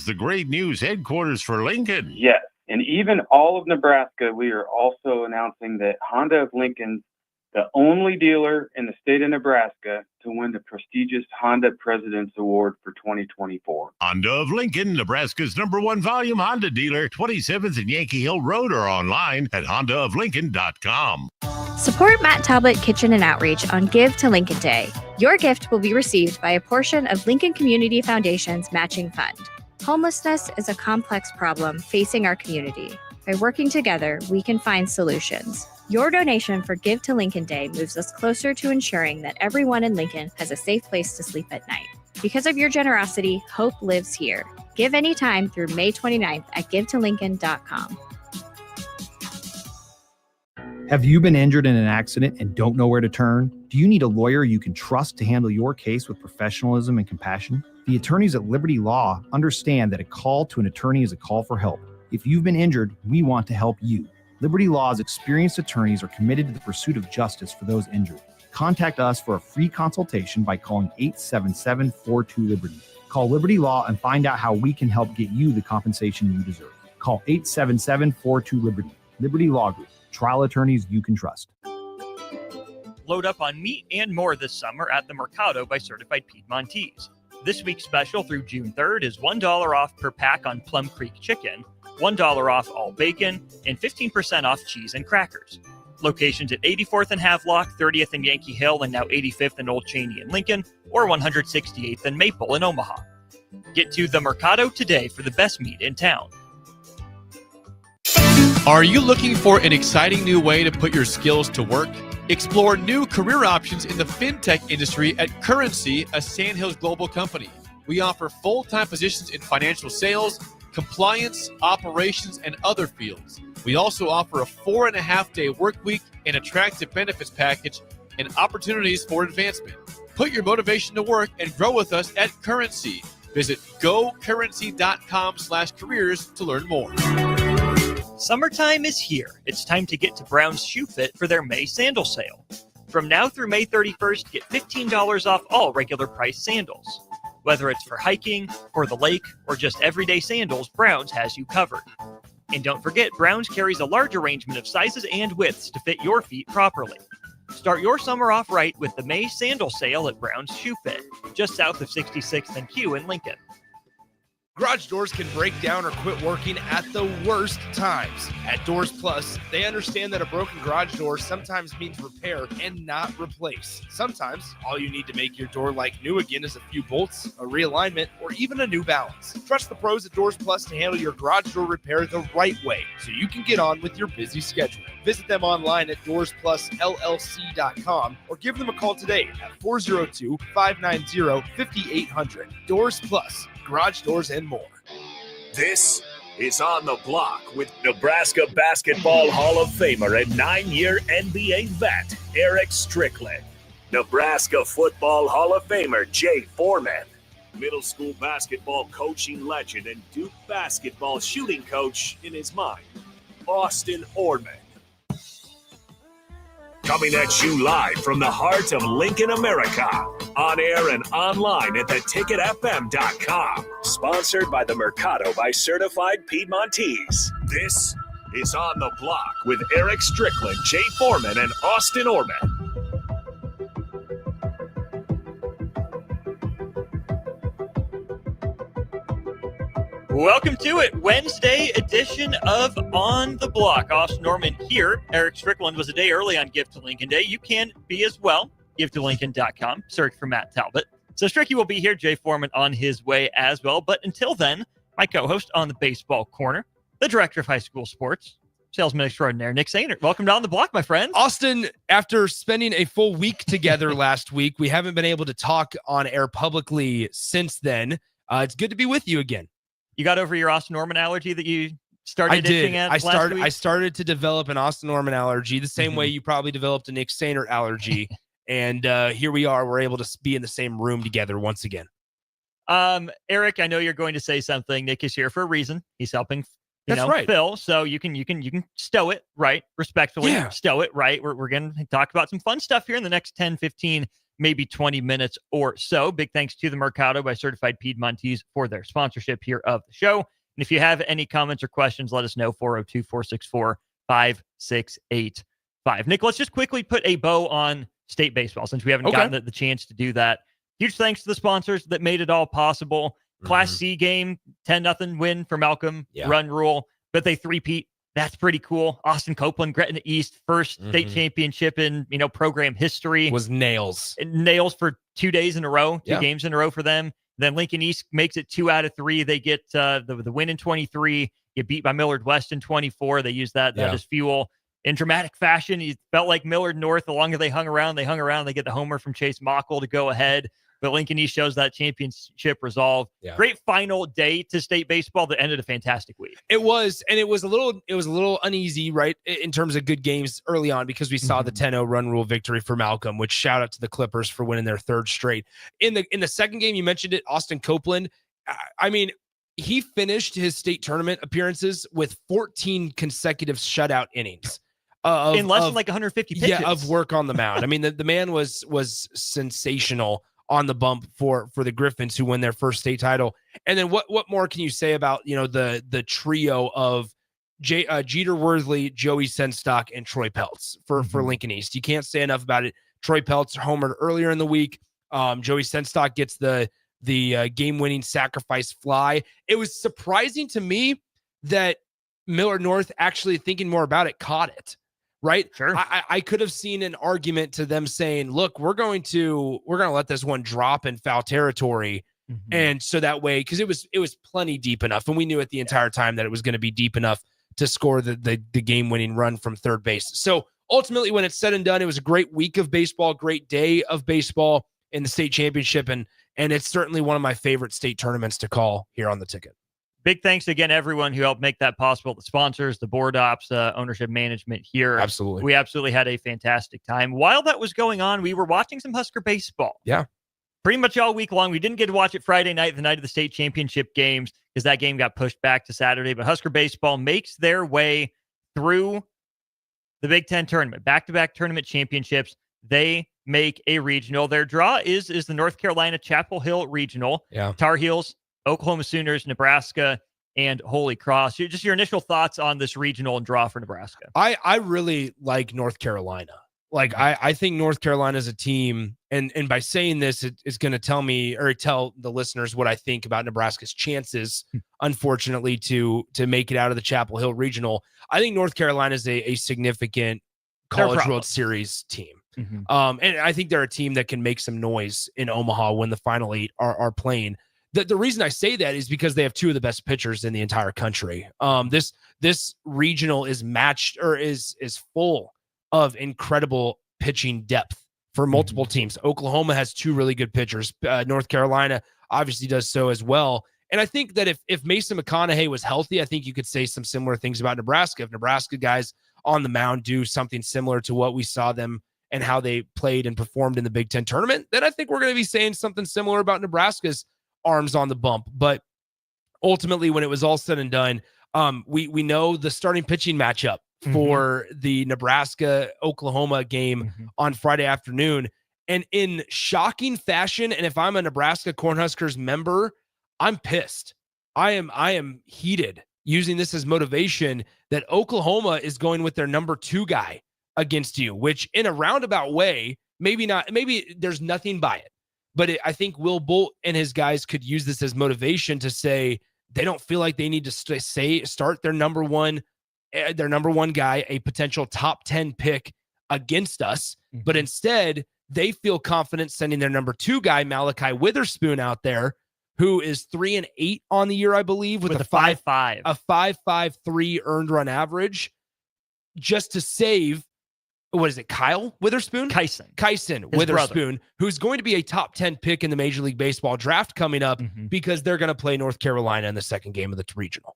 is the great news headquarters for Lincoln. Yes, and even all of Nebraska, we are also announcing that Honda of Lincoln's the only dealer in the state of Nebraska to win the prestigious Honda President's Award for 2024. Honda of Lincoln, Nebraska's #1 volume Honda dealer, 27th and Yankee Hill Road, or online at hondaoflincoln.com. Support Matt Talbot Kitchen and Outreach on Give to Lincoln Day. Your gift will be received by a portion of Lincoln Community Foundation's matching fund. Homelessness is a complex problem facing our community. By working together, we can find solutions. Your donation for Give to Lincoln Day moves us closer to ensuring that everyone in Lincoln has a safe place to sleep at night. Because of your generosity, hope lives here. Give anytime through May 29th at givetolincoln.com. Have you been injured in an accident and don't know where to turn? Do you need a lawyer you can trust to handle your case with professionalism and compassion? The attorneys at Liberty Law understand that a call to an attorney is a call for help. If you've been injured, we want to help you. Liberty Law's experienced attorneys are committed to the pursuit of justice for those injured. Contact us for a free consultation by calling 877-42-LIBERTY. Call Liberty Law and find out how we can help get you the compensation you deserve. Call 877-42-LIBERTY. Liberty Law Group. Trial attorneys you can trust. Load up on meat and more this summer at the Mercado by Certified Piedmontese. This week's special through June 3rd is $1 off per pack on Plum Creek chicken, $1 off all bacon, and 15% off cheese and crackers. Locations at 84th and Havelock, 30th and Yankee Hill, and now 85th and Old Cheney in Lincoln, or 168th and Maple in Omaha. Get to the Mercado today for the best meat in town. Are you looking for an exciting new way to put your skills to work? Explore new career options in the fintech industry at Currency, a Sandhills global company. We offer full-time positions in financial sales, compliance, operations, and other fields. We also offer a 4.5-day work week, an attractive benefits package, and opportunities for advancement. Put your motivation to work and grow with us at Currency. Visit gocurrency.com/careers to learn more. Summertime is here. It's time to get to Brown's Shoe Fit for their May sandal sale. From now through May 31st, get $15 off all regular price sandals. Whether it's for hiking, or the lake, or just everyday sandals, Brown's has you covered. And don't forget, Brown's carries a large arrangement of sizes and widths to fit your feet properly. Start your summer off right with the May sandal sale at Brown's Shoe Fit, just south of 66th and Q in Lincoln. Garage doors can break down or quit working at the worst times. At Doors Plus, they understand that a broken garage door sometimes means repair and not replace. Sometimes, all you need to make your door like new again is a few bolts, a realignment, or even a new balance. Trust the pros at Doors Plus to handle your garage door repair the right way so you can get on with your busy schedule. Visit them online at DoorsPlusLLC.com or give them a call today at 402-590-5800. Doors Plus. Garage doors and more. This is On the Block with Nebraska Basketball Hall of Famer and 9-year NBA vet Eric Strickland, Nebraska Football Hall of Famer Jay Foreman, middle school basketball coaching legend and Duke basketball shooting coach in his mind, Austin Orman. Coming at you live from the heart of Lincoln, America. On air and online at theticketfm.com. Sponsored by the Mercado by Certified Piedmontese. This is On the Block with Eric Strickland, Jay Foreman, and Austin Orman. Welcome to it, Wednesday edition of On the Block. Austin Norman here. Eric Strickland was a day early on Give to Lincoln Day. You can be as well. GiveToLincoln.com. Search for Matt Talbot. So Stricky will be here. Jay Foreman on his way as well. But until then, my co-host on the baseball corner, the director of high school sports, salesman extraordinaire, Nick Sainer. Welcome to On the Block, my friend. Austin, after spending a full week together last week, we haven't been able to talk on air publicly since then. It's good to be with you again. You got over your Austin Norman allergy that you started itching at last week? I started to develop an Austin Norman allergy the same way you probably developed a Nick Sainer allergy. And here we are. We're able to be in the same room together once again. Eric, I know you're going to say something. Nick is here for a reason. He's helping right. Phil. So you can stow it right, respectfully. Yeah. Stow it right. We're going to talk about some fun stuff here in the next 10, 15 maybe 20 minutes or so. Big thanks to the Mercado by Certified Piedmontese for their sponsorship here of the show. And if you have any comments or questions, let us know. 402-464-5685. Nick, let's just quickly put a bow on state baseball since we haven't gotten the chance to do that. Huge thanks to the sponsors that made it all possible. Class C game, 10-0 win for Malcolm, run rule, but they three-peat. That's pretty cool. Austin Copeland, Gretna East, first state championship in, program history. Was nails. Nails for 2 days in a row, two games in a row for them. Then Lincoln East makes it 2 out of 3. They get the win in 23, get beat by Millard West in 24. They use that as fuel. In dramatic fashion, it felt like Millard North, the longer they hung around, they get the homer from Chase Mockle to go ahead. But Lincoln East shows that championship resolve. Yeah. Great final day to state baseball that ended a fantastic week. It was, and it was a little uneasy, right, in terms of good games early on because we saw the 10-0 run rule victory for Malcolm, which shout out to the Clippers for winning their third straight. In the second game, you mentioned it, Austin Copeland. I mean, he finished his state tournament appearances with 14 consecutive shutout innings. In less than like 150 pitches. Yeah, of work on the mound. I mean, the man was sensational on the bump for the Griffins who win their first state title. And then what more can you say about, the trio of Jeter Worthley, Joey Senstock, and Troy Peltz for Lincoln East? You can't say enough about it. Troy Peltz homered earlier in the week. Joey Senstock gets the game-winning sacrifice fly. It was surprising to me that Millard North, actually thinking more about it, caught it. Right. Sure. I could have seen an argument to them saying, look, we're going to let this one drop in foul territory. And so that way, because it was plenty deep enough. And we knew it the entire time that it was going to be deep enough to score the game winning run from third base. So ultimately, when it's said and done, it was a great week of baseball, great day of baseball in the state championship. And it's certainly one of my favorite state tournaments to call here on the ticket. Big thanks again, everyone who helped make that possible. The sponsors, the board ops, ownership management here. Absolutely. We absolutely had a fantastic time. While that was going on, we were watching some Husker baseball. Yeah. Pretty much all week long. We didn't get to watch it Friday night, the night of the state championship games, because that game got pushed back to Saturday. But Husker baseball makes their way through the Big Ten tournament, back-to-back tournament championships. They make a regional. Their draw is the North Carolina Chapel Hill Regional. Yeah. Tar Heels, Oklahoma Sooners, Nebraska, and Holy Cross. Just your initial thoughts on this regional and draw for Nebraska. I really like North Carolina. Like, I think North Carolina is a team, and by saying this, it's going to tell me or tell the listeners what I think about Nebraska's chances, unfortunately, to make it out of the Chapel Hill Regional. I think North Carolina is a significant College World Series team. And I think they're a team that can make some noise in Omaha when the Final Eight are playing. The reason I say that is because they have two of the best pitchers in the entire country. This regional is matched or is full of incredible pitching depth for multiple teams. Oklahoma has two really good pitchers. North Carolina obviously does so as well. And I think that if Mason McConaughey was healthy, I think you could say some similar things about Nebraska. If Nebraska guys on the mound do something similar to what we saw them and how they played and performed in the Big Ten tournament, then I think we're going to be saying something similar about Nebraska's arms on the bump. But ultimately, when it was all said and done, we know the starting pitching matchup for the Nebraska-Oklahoma game on Friday afternoon. And in shocking fashion, and if I'm a Nebraska Cornhuskers member, I'm pissed. I am heated, using this as motivation, that Oklahoma is going with their number 2 guy against you, which in a roundabout way, maybe there's nothing by it. But I think Will Bolt and his guys could use this as motivation to say they don't feel like they need to start their number one guy, a potential top 10 pick, against us. But instead, they feel confident sending their number 2 guy, Malachi Witherspoon, out there, who is 3-8 on the year, I believe, with a 5.5, a 5.53 earned run average, just to save. What is it? Kyle Witherspoon? Kyson Witherspoon, who's going to be a top 10 pick in the Major League Baseball draft coming up because they're going to play North Carolina in the second game of the regional.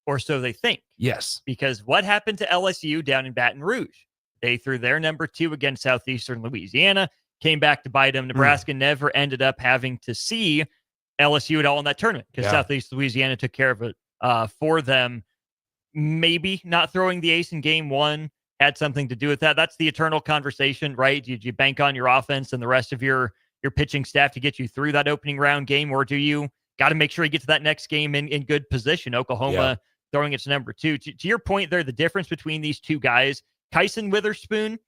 Or so they think. Yes. Because what happened to LSU down in Baton Rouge? They threw their number 2 against Southeastern Louisiana, came back to bite them. Nebraska never ended up having to see LSU at all in that tournament because Southeast Louisiana took care of it for them. Maybe not throwing the ace in game 1 had something to do with that. That's the eternal conversation, right? Do you bank on your offense and the rest of your pitching staff to get you through that opening round game, or do you got to make sure you get to that next game in good position? Oklahoma throwing its number 2. To your point there, the difference between these two guys, Kyson Witherspoon,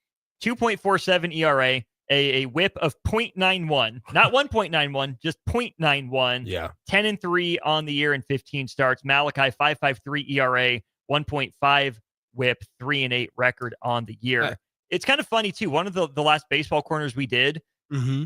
2.47 ERA, a whip of 0.91, not 1.91, just 0.91. Yeah. 10-3 on the year in 15 starts. Malachi, 5.53 ERA, 1.5 whip, 3-8 record on the year. It's kind of funny too. One of the last baseball corners we did,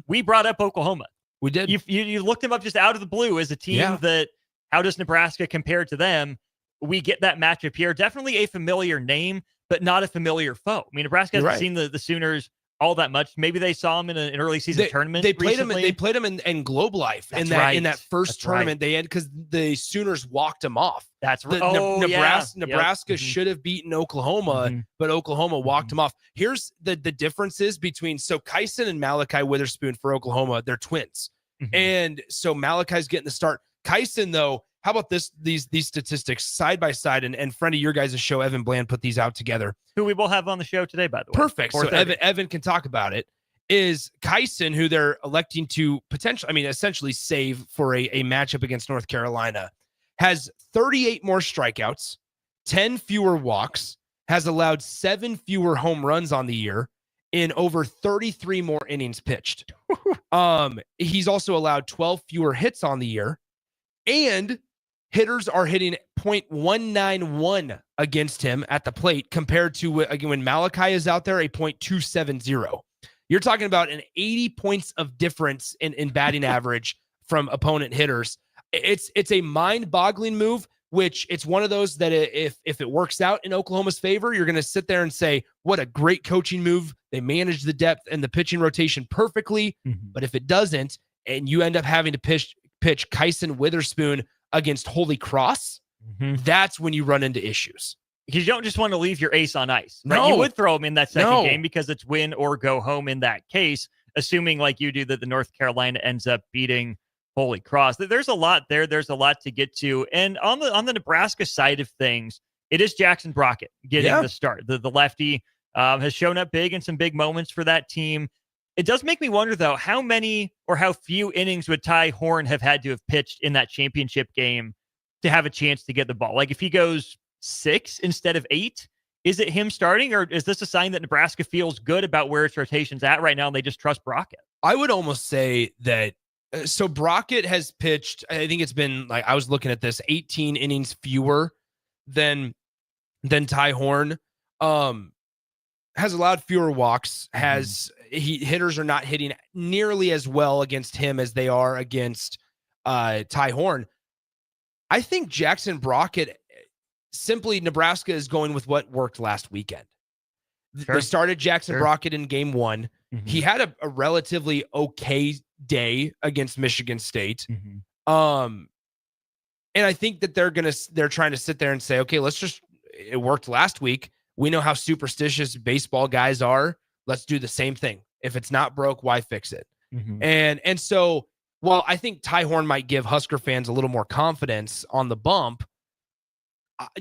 we brought up Oklahoma. We did. You looked them up just out of the blue as a team that, how does Nebraska compare to them? We get that matchup here. Definitely a familiar name, but not a familiar foe. I mean, Nebraska hasn't seen the Sooners all that much. Maybe they saw them in an early season tournament. They played them in Globe Life in that first tournament they had, because the Sooners walked them off. That's right. Nebraska should have beaten Oklahoma, but Oklahoma walked them off. Here's the differences between Kyson and Malachi Witherspoon for Oklahoma. They're twins, and so Malachi's getting the start. Kyson, though, how about these statistics side by side? And friend of your guys' show, Evan Bland, put these out together. Who we will have on the show today, by the way. Perfect. So Evan can talk about it. Is Kyson, who they're electing to essentially save for a matchup against North Carolina, has 38 more strikeouts, 10 fewer walks, has allowed 7 fewer home runs on the year, in over 33 more innings pitched. He's also allowed 12 fewer hits on the year, and hitters are hitting .191 against him at the plate, compared to, again, when Malachi is out there, a .270. You're talking about an 80 points of difference in batting average from opponent hitters. It's a mind-boggling move, which it's one of those that if it works out in Oklahoma's favor, you're going to sit there and say, what a great coaching move. They managed the depth and the pitching rotation perfectly. But if it doesn't, and you end up having to pitch Kyson Witherspoon against Holy Cross, that's when you run into issues. Because you don't just want to leave your ace on ice. Right? No. You would throw him in that second game because it's win or go home in that case, assuming like you do that the North Carolina ends up beating Holy Cross. There's a lot there. There's a lot to get to. And on the Nebraska side of things, it is Jackson Brockett getting the start. The lefty has shown up big in some big moments for that team. It does make me wonder, though, how many or how few innings would Ty Horn have had to have pitched in that championship game to have a chance to get the ball? Like if he goes 6 instead of 8, is it him starting, or is this a sign that Nebraska feels good about where its rotation's at right now and they just trust Brockett? I would almost say that. So Brockett has pitched, I think it's been, like, I was looking at this, 18 innings fewer than Ty Horn. Has allowed fewer walks. Hitters are not hitting nearly as well against him as they are against Ty Horn. I think Jackson Brockett, simply Nebraska is going with what worked last weekend. They started Jackson Brockett in game 1. He had a relatively okay day against Michigan State. And I think that they're trying to sit there and say, okay, it worked last week. We know how superstitious baseball guys are. Let's do the same thing. If it's not broke, why fix it? And so, while I think Ty Horn might give Husker fans a little more confidence on the bump,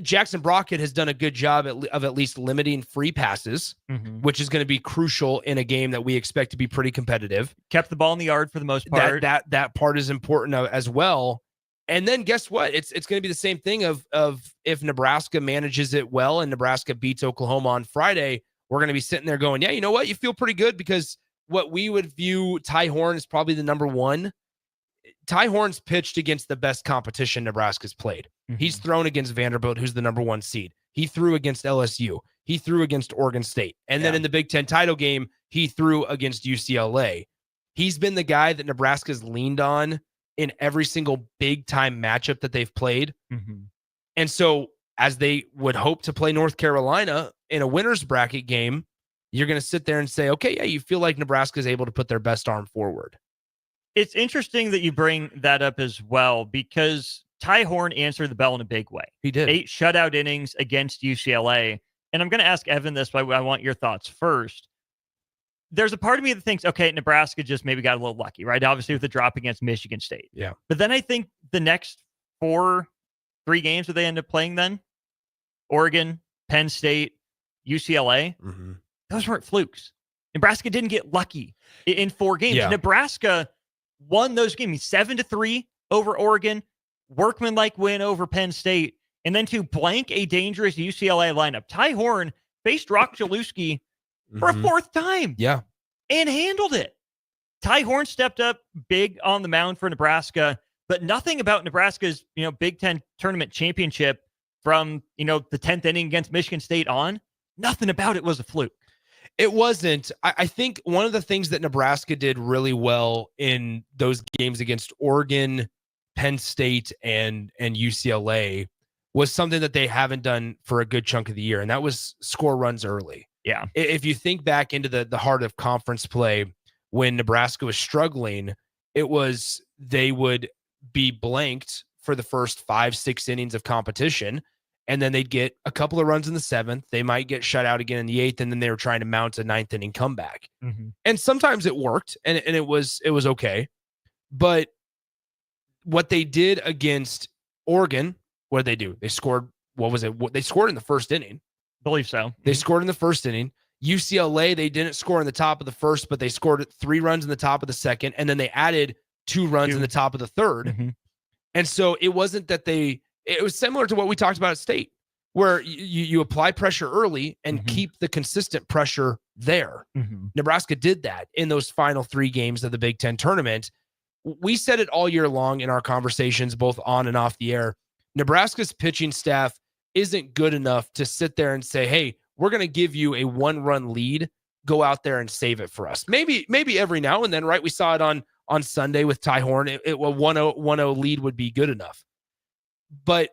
Jackson Brockett has done a good job of at least limiting free passes, which is going to be crucial in a game that we expect to be pretty competitive. Kept the ball in the yard for the most part. That part is important as well. And then guess what? It's going to be the same thing of if Nebraska manages it well and Nebraska beats Oklahoma on Friday, we're going to be sitting there going, yeah, you know what? You feel pretty good, because what we would view Ty Horn is probably the number 1. Ty Horn's pitched against the best competition Nebraska's played. He's thrown against Vanderbilt, who's the number 1 seed. He threw against LSU. He threw against Oregon State. And then in the Big Ten title game, he threw against UCLA. He's been the guy that Nebraska's leaned on in every single big time matchup that they've played. And so as they would hope to play North Carolina in a winner's bracket game, you're going to sit there and say, okay, yeah, you feel like Nebraska is able to put their best arm forward. It's interesting that you bring that up as well, because Ty Horn answered the bell in a big way. He did. 8 shutout innings against UCLA. And I'm going to ask Evan this, but I want your thoughts first. There's a part of me that thinks, okay, Nebraska just maybe got a little lucky, right? Obviously with the drop against Michigan State. Yeah. But then I think the next 3 games that they end up playing then, Oregon, Penn State, UCLA, those weren't flukes. Nebraska didn't get lucky in 4 games. Yeah. Nebraska won those games 7-3 over Oregon, workmanlike win over Penn State, and then to blank a dangerous UCLA lineup. Ty Horn faced Rock Jalewski for a 4th time. Yeah. And handled it. Ty Horn stepped up big on the mound for Nebraska, but nothing about Nebraska's, Big Ten tournament championship from, the 10th inning against Michigan State on, nothing about it was a fluke. It wasn't. I think one of the things that Nebraska did really well in those games against Oregon, Penn State, and UCLA was something that they haven't done for a good chunk of the year, and that was score runs early. Yeah. If you think back into the heart of conference play when Nebraska was struggling, it was they would be blanked for the first 5-6 innings of competition, and then they'd get a couple of runs in the 7th. They might get shut out again in the 8th, and then they were trying to mount a 9th inning comeback. And sometimes it worked, and it was okay. But what they did against Oregon, what did they do? They scored, they scored in the 1st inning. Believe so. They scored in the 1st inning. UCLA, they didn't score in the top of the 1st, but they scored 3 runs in the top of the 2nd, and then they added 2 runs in the top of the 3rd. And so it wasn't that it was similar to what we talked about at State, where you apply pressure early and keep the consistent pressure there. Nebraska did that in those final 3 games of the Big Ten tournament. We said it all year long in our conversations, both on and off the air. Nebraska's pitching staff isn't good enough to sit there and say, hey, we're going to give you a 1-run lead. Go out there and save it for us. Maybe every now and then, right? We saw it on Sunday with Ty Horn. A 1-0 lead would be good enough. But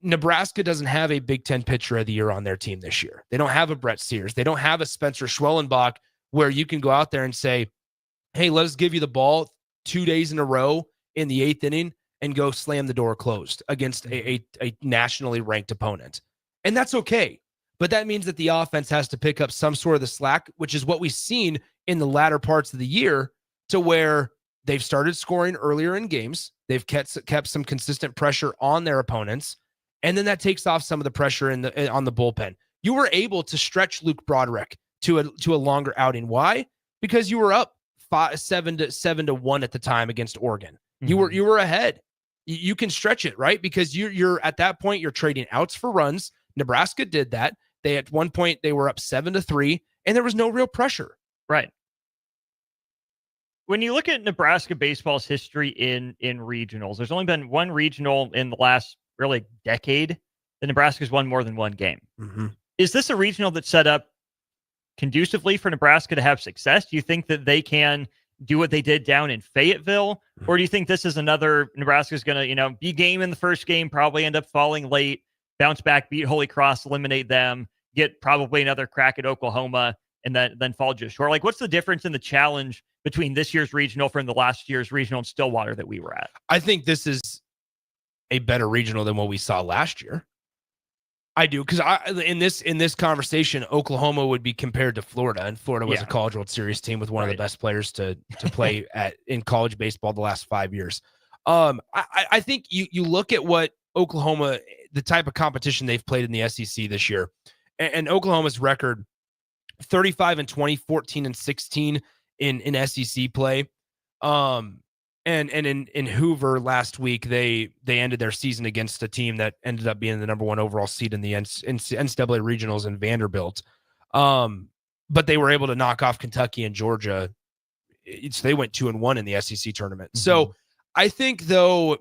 Nebraska doesn't have a Big Ten pitcher of the year on their team this year. They don't have a Brett Sears. They don't have a Spencer Schwellenbach where you can go out there and say, hey, let us give you the ball 2 days in a row in the 8th inning and go slam the door closed against a nationally ranked opponent. And that's okay. But that means that the offense has to pick up some sort of the slack, which is what we've seen in the latter parts of the year, to where they've started scoring earlier in games. They've kept some consistent pressure on their opponents. And then that takes off some of the pressure on the bullpen. You were able to stretch Luke Broderick to a longer outing. Why? Because you were up 7-1 at the time against Oregon. You were ahead. You can stretch it, right? Because you're at that point, you're trading outs for runs. Nebraska did that. At one point they were up 7-3, and there was no real pressure. Right. When you look at Nebraska baseball's history in regionals, there's only been one regional in the last really decade that Nebraska's won more than 1 game. Is this a regional that's set up conducively for Nebraska to have success? Do you think that they can do what they did down in Fayetteville? Or do you think this is another Nebraska's going to, be game in the first game, probably end up falling late, bounce back, beat Holy Cross, eliminate them, get probably another crack at Oklahoma, and then fall just short? Like, what's the difference in the challenge between this year's regional from the last year's regional in Stillwater that we were at? I think this is a better regional than what we saw last year. I do, because in this conversation, Oklahoma would be compared to Florida, and Florida was a College World Series team with one of the best players to play in college baseball the last 5 years. I think you look at what Oklahoma, the type of competition they've played in the SEC this year, and Oklahoma's record 35-20, 14-16 in SEC play. And in Hoover last week, they ended their season against a team that ended up being the number 1 overall seed in the NCAA regionals in Vanderbilt. But they were able to knock off Kentucky and Georgia. They went 2-1 in the SEC tournament. So I think, though,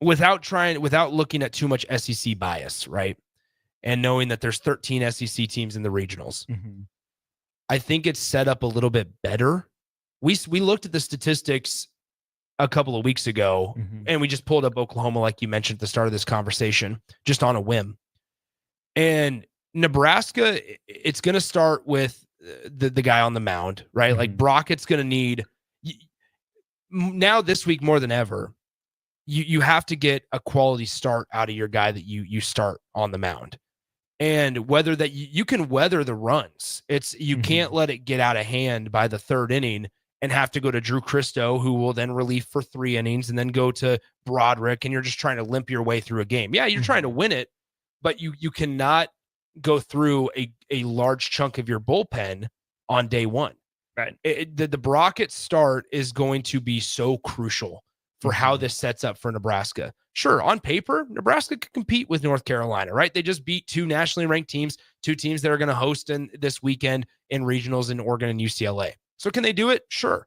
without looking at too much SEC bias, right, and knowing that there's 13 SEC teams in the regionals, I think it's set up a little bit better. We looked at the statistics a couple of weeks ago, and we just pulled up Oklahoma, like you mentioned at the start of this conversation, just on a whim. And Nebraska, it's going to start with the guy on the mound, right? Like Brockett's going to need, now this week more than ever, you have to get a quality start out of your guy that you start on the mound. And whether that you can weather the runs, you can't let it get out of hand by the 3rd inning and have to go to Drew Christo, who will then relieve for 3 innings, and then go to Broderick, and you're just trying to limp your way through a game. Yeah, you're trying to win it, but you cannot go through a large chunk of your bullpen on day one. Right. The Brockett start is going to be so crucial for how this sets up for Nebraska. Sure, on paper, Nebraska could compete with North Carolina, right? They just beat two nationally ranked teams, two teams that are going to host this weekend in regionals in Oregon and UCLA. So can they do it? Sure.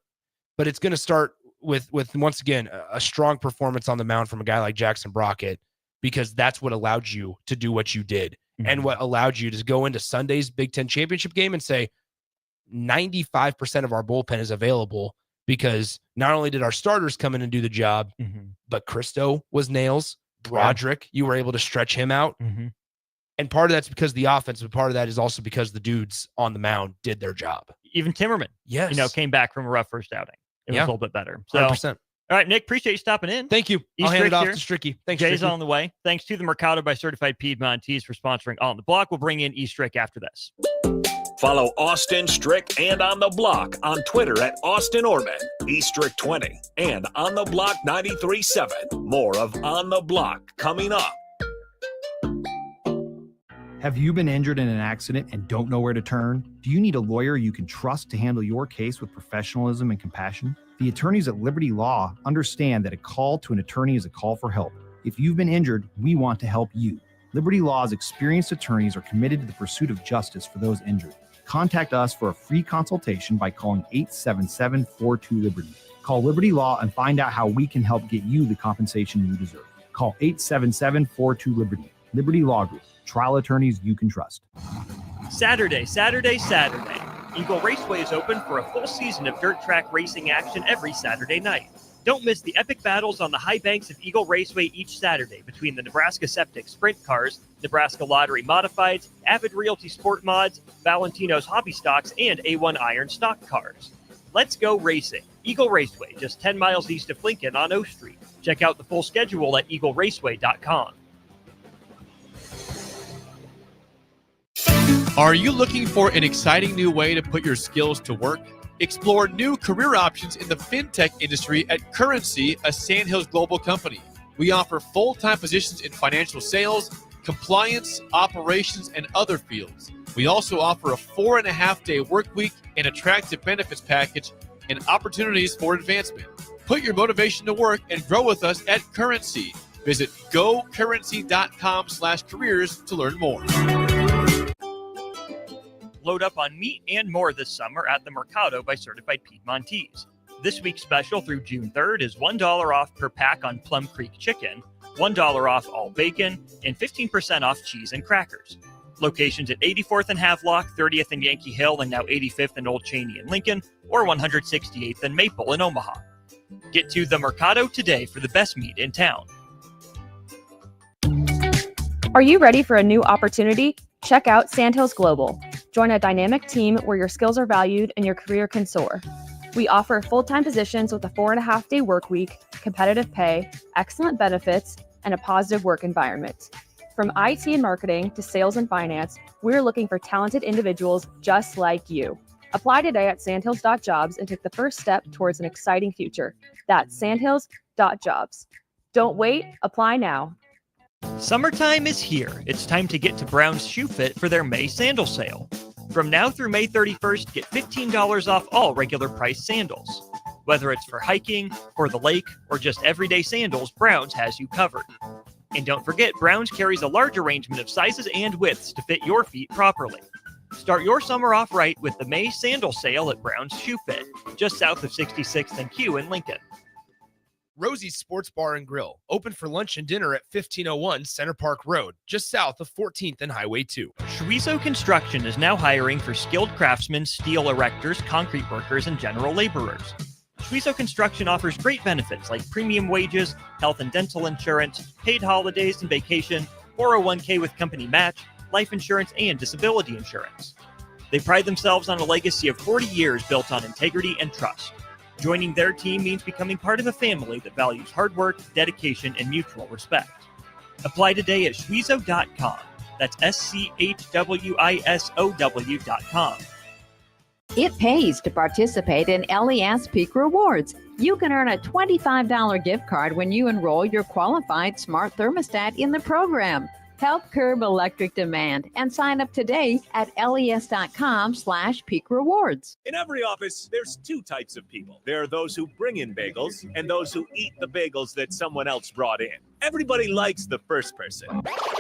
But it's going to start with once again, a strong performance on the mound from a guy like Jackson Brockett, because that's what allowed you to do what you did and what allowed you to go into Sunday's Big Ten championship game and say 95% of our bullpen is available, because not only did our starters come in and do the job, but Christo was nails. Broderick, you were able to stretch him out. And part of that's because of the offense, but part of that is also because the dudes on the mound did their job. Even Timmerman, came back from a rough first outing. It was a little bit better. So, 100%. All right, Nick, appreciate you stopping in. Thank you. I'll hand it off to Stricky. Thanks, Jay's Stricky. on the way. Thanks to the Mercado by Certified Piedmontese for sponsoring On the Block. We'll bring in E-Strick after this. Follow Austin Strick and On the Block on Twitter at Austin Orman, eStrick20, and On the Block 93.7. More of On the Block coming up. Have you been injured in an accident and don't know where to turn? Do you need a lawyer you can trust to handle your case with professionalism and compassion? The attorneys at Liberty Law understand that a call to an attorney is a call for help. If you've been injured, we want to help you. Liberty Law's experienced attorneys are committed to the pursuit of justice for those injured. Contact us for a free consultation by calling 877-42-LIBERTY. Call Liberty Law and find out how we can help get you the compensation you deserve. Call 877-42-LIBERTY. Liberty Law Group. Trial attorneys you can trust. Saturday. Eagle Raceway is open for a full season of dirt track racing action every Saturday night. Don't miss the epic battles on the high banks of Eagle Raceway each Saturday between the Nebraska Septic Sprint Cars, Nebraska Lottery Modifieds, Avid Realty Sport Mods, Valentino's Hobby Stocks, and A1 Iron Stock Cars. Let's go racing. Eagle Raceway, just 10 miles east of Lincoln on O Street. Check out the full schedule at eagleraceway.com. Are you looking for an exciting new way to put your skills to work? Explore new career options in the fintech industry at Currency, a Sandhills global company. We offer full-time positions in financial sales, compliance, operations, and other fields. We also offer a 4.5-day work week, an attractive benefits package, and opportunities for advancement. Put your motivation to work and grow with us at Currency. Visit gocurrency.com/careers to learn more. Load up on meat and more this summer at the Mercado by Certified Piedmontese. This week's special through June 3rd is $1 off per pack on Plum Creek chicken, $1 off all bacon, and 15% off cheese and crackers. Locations at 84th and Havelock, 30th and Yankee Hill, and now 85th and Old Cheney in Lincoln, or 168th and Maple in Omaha. Get to the Mercado today for the best meat in town. Are you ready for a new opportunity? Check out Sandhills Global. Join a dynamic team where your skills are valued and your career can soar. We offer full-time positions with a 4.5-day work week, competitive pay, excellent benefits, and a positive work environment. From IT and marketing to sales and finance, we're looking for talented individuals just like you. Apply today at sandhills.jobs and take the first step towards an exciting future. That's sandhills.jobs. Don't wait, apply now. Summertime is here. It's time to get to Brown's Shoe Fit for their May sandal sale. From now through May 31st, get $15 off all regular price sandals. Whether it's for hiking, for the lake, or just everyday sandals, Brown's has you covered. And don't forget, Brown's carries a large arrangement of sizes and widths to fit your feet properly. Start your summer off right with the May sandal sale at Brown's Shoe Fit, just south of 66th and Q in Lincoln. Rosie's Sports Bar and Grill, open for lunch and dinner at 1501 Center Park Road, just south of 14th and Highway 2. Schweizo Construction is now hiring for skilled craftsmen, steel erectors, concrete workers, and general laborers. Schweizo Construction offers great benefits like premium wages, health and dental insurance, paid holidays and vacation, 401k with company match, life insurance, and disability insurance. They pride themselves on a legacy of 40 years built on integrity and trust. Joining their team means becoming part of a family that values hard work, dedication, and mutual respect. Apply today at schweizo.com. That's SCHWISOW.com. It pays to participate in LES Peak Rewards. You can earn a $25 gift card when you enroll your qualified smart thermostat in the program. Help curb electric demand and sign up today at les.com/peak rewards. In every office, there's two types of people. There are those who bring in bagels and those who eat the bagels that someone else brought in. Everybody likes the first person.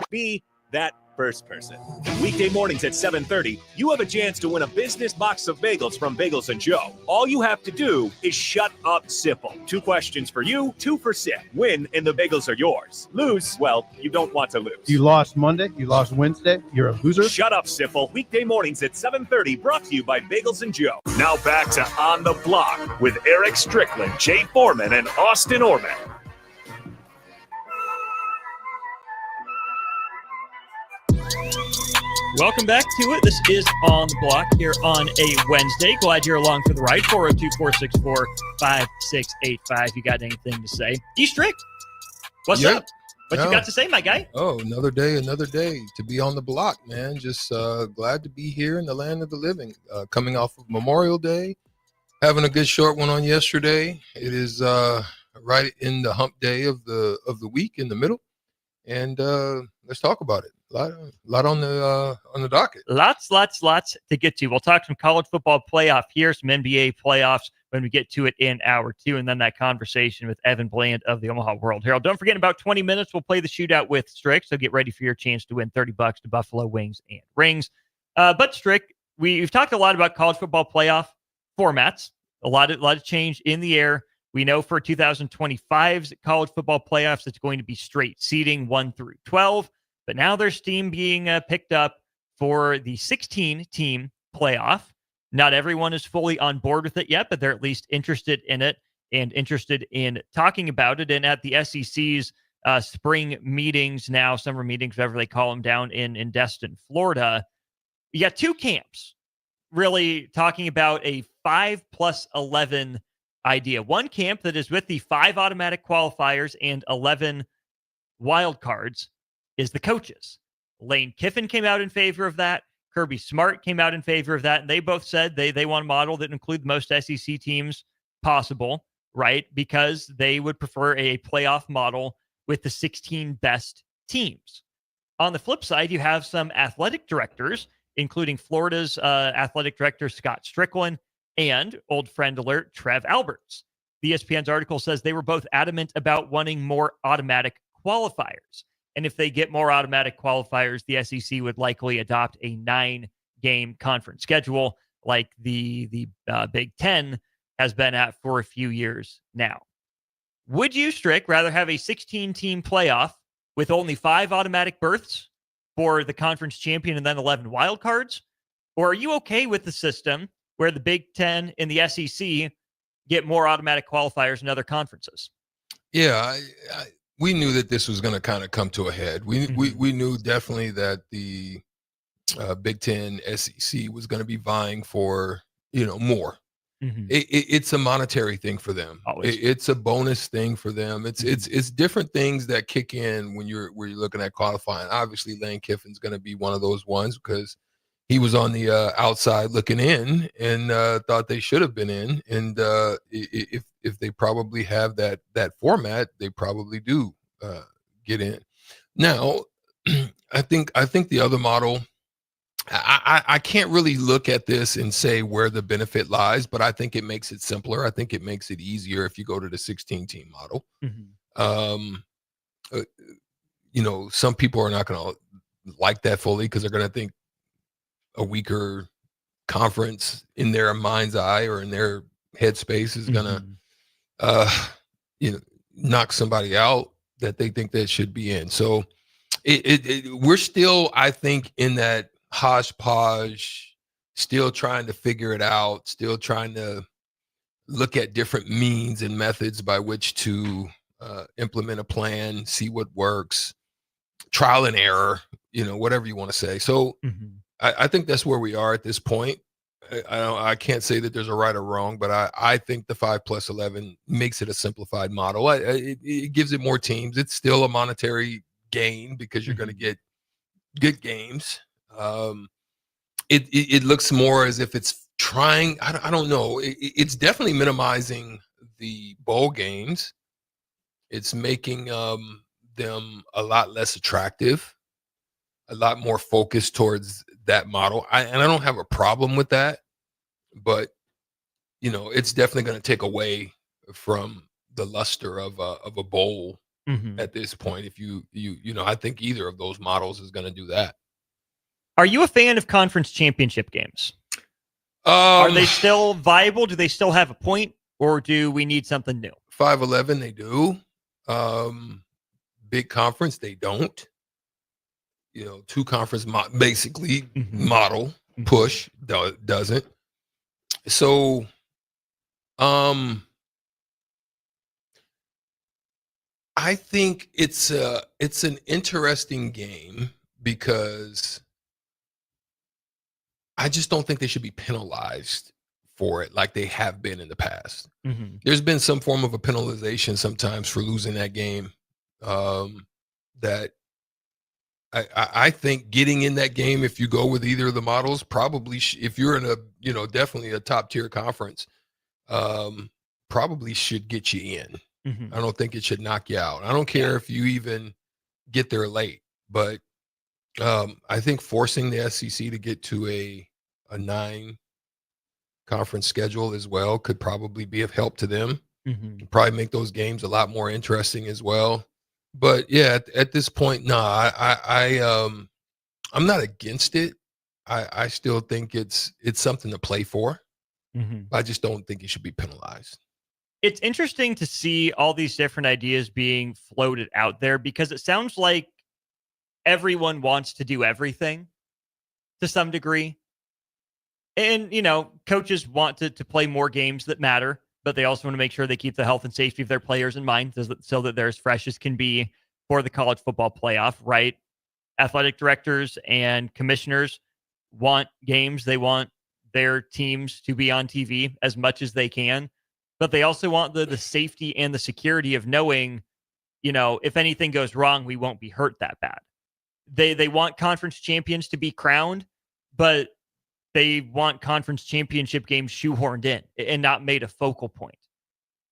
Be that first person. Weekday mornings at 7:30, you have a chance to win a business box of bagels from Bagels and Joe. All you have to do is shut up, Sipple. 2 questions for you, 2 for Sip. Win and the bagels are yours. Lose, well, you don't want to lose. You lost Monday, you lost Wednesday, you're a loser. Shut up, Sipple. Weekday mornings at 7:30, brought to you by Bagels and Joe. Now back to On the Block with Eric Strickland, Jay Foreman, and Austin Orman. Welcome back to it. This is On the Block here on a Wednesday. Glad you're along for the ride. 402-464-5685. You got anything to say? D-Strict, what's up? What you got to say, my guy? Oh, another day to be on the block, man. Just glad to be here in the land of the living. Coming off of Memorial Day, having a good short one on yesterday. It is right in the hump day of the week in the middle, and let's talk about it. A lot on the docket. Lots to get to. We'll talk some college football playoff here, some NBA playoffs when we get to it in hour 2, and then that conversation with Evan Bland of the Omaha World Herald. Don't forget, in about 20 minutes, we'll play the shootout with Strick, so get ready for your chance to win $30 to Buffalo Wings and Rings. But Strick, we've talked a lot about college football playoff formats. A lot of change in the air. We know for 2025's college football playoffs, it's going to be straight seeding 1 through 12. But now there's steam being picked up for the 16-team playoff. Not everyone is fully on board with it yet, but they're at least interested in it and interested in talking about it. And at the SEC's spring meetings now, summer meetings, whatever they call them, down in Destin, Florida, you got 2 camps really talking about a 5+11 idea. One camp that is with the 5 automatic qualifiers and 11 wild cards is the coaches. Lane Kiffin came out in favor of that. Kirby Smart came out in favor of that. And they both said they want a model that include the most SEC teams possible, right? Because they would prefer a playoff model with the 16 best teams. On the flip side, you have some athletic directors, including Florida's athletic director, Scott Strickland, and old friend alert, Trev Alberts. The ESPN's article says they were both adamant about wanting more automatic qualifiers. And if they get more automatic qualifiers, the SEC would likely adopt a 9-game conference schedule like the Big Ten has been at for a few years now. Would you, Strick, rather have a 16-team playoff with only 5 automatic berths for the conference champion and then 11 wildcards? Or are you okay with the system where the Big Ten and the SEC get more automatic qualifiers in other conferences? Yeah, we knew that this was going to kind of come to a head. We knew definitely that the Big Ten SEC was going to be vying for more. Mm-hmm. It's a monetary thing for them. It's a bonus thing for them. It's different things that kick in when you're looking at qualifying. Obviously, Lane Kiffin's going to be one of those ones because he was on the outside looking in and thought they should have been in. And if they probably have that format, they probably do get in. Now, I think the other model, I can't really look at this and say where the benefit lies, but I think it makes it simpler. I think it makes it easier if you go to the 16-team model. Mm-hmm. Some people are not going to like that fully because they're going to think a weaker conference in their mind's eye or in their headspace is going to, knock somebody out that they think that should be in. So we're still, I think, in that hodgepodge, still trying to figure it out, still trying to look at different means and methods by which to implement a plan, see what works, trial and error, whatever you want to say. So I think that's where we are at this point. I can't say that there's a right or wrong, but I think the 5+11 makes it a simplified model. It gives it more teams. It's still a monetary gain because you're going to get good games. It looks more as if it's trying. I don't know. It's definitely minimizing the bowl games. It's making them a lot less attractive. a lot more focused towards that model. And I don't have a problem with that, but it's definitely going to take away from the luster of a bowl at this point. If I think either of those models is going to do that. Are you a fan of conference championship games? Are they still viable? Do they still have a point, or do we need something new? 5-11, they do. Big conference, they don't. Two conference basically model push doesn't. So, I think it's an interesting game because I just don't think they should be penalized for it like they have been in the past. There's been some form of a penalization sometimes for losing that game. That I think getting in that game, if you go with either of the models, probably if you're in a definitely a top tier conference, probably should get you in. I don't think it should knock you out. I don't care if you even get there late, but I think forcing the SEC to get to a 9 conference schedule as well could probably be of help to them. Probably make those games a lot more interesting as well. But yeah, at this point, I'm not against it. I still think it's something to play for. I just don't think it should be penalized. It's interesting to see all these different ideas being floated out there because it sounds like everyone wants to do everything to some degree. And, coaches want to play more games that matter, but they also want to make sure they keep the health and safety of their players in mind so that they're as fresh as can be for the college football playoff, right? Athletic directors and commissioners want games. They want their teams to be on TV as much as they can, but they also want the safety and the security of knowing, if anything goes wrong, we won't be hurt that bad. They want conference champions to be crowned, but they want conference championship games shoehorned in and not made a focal point.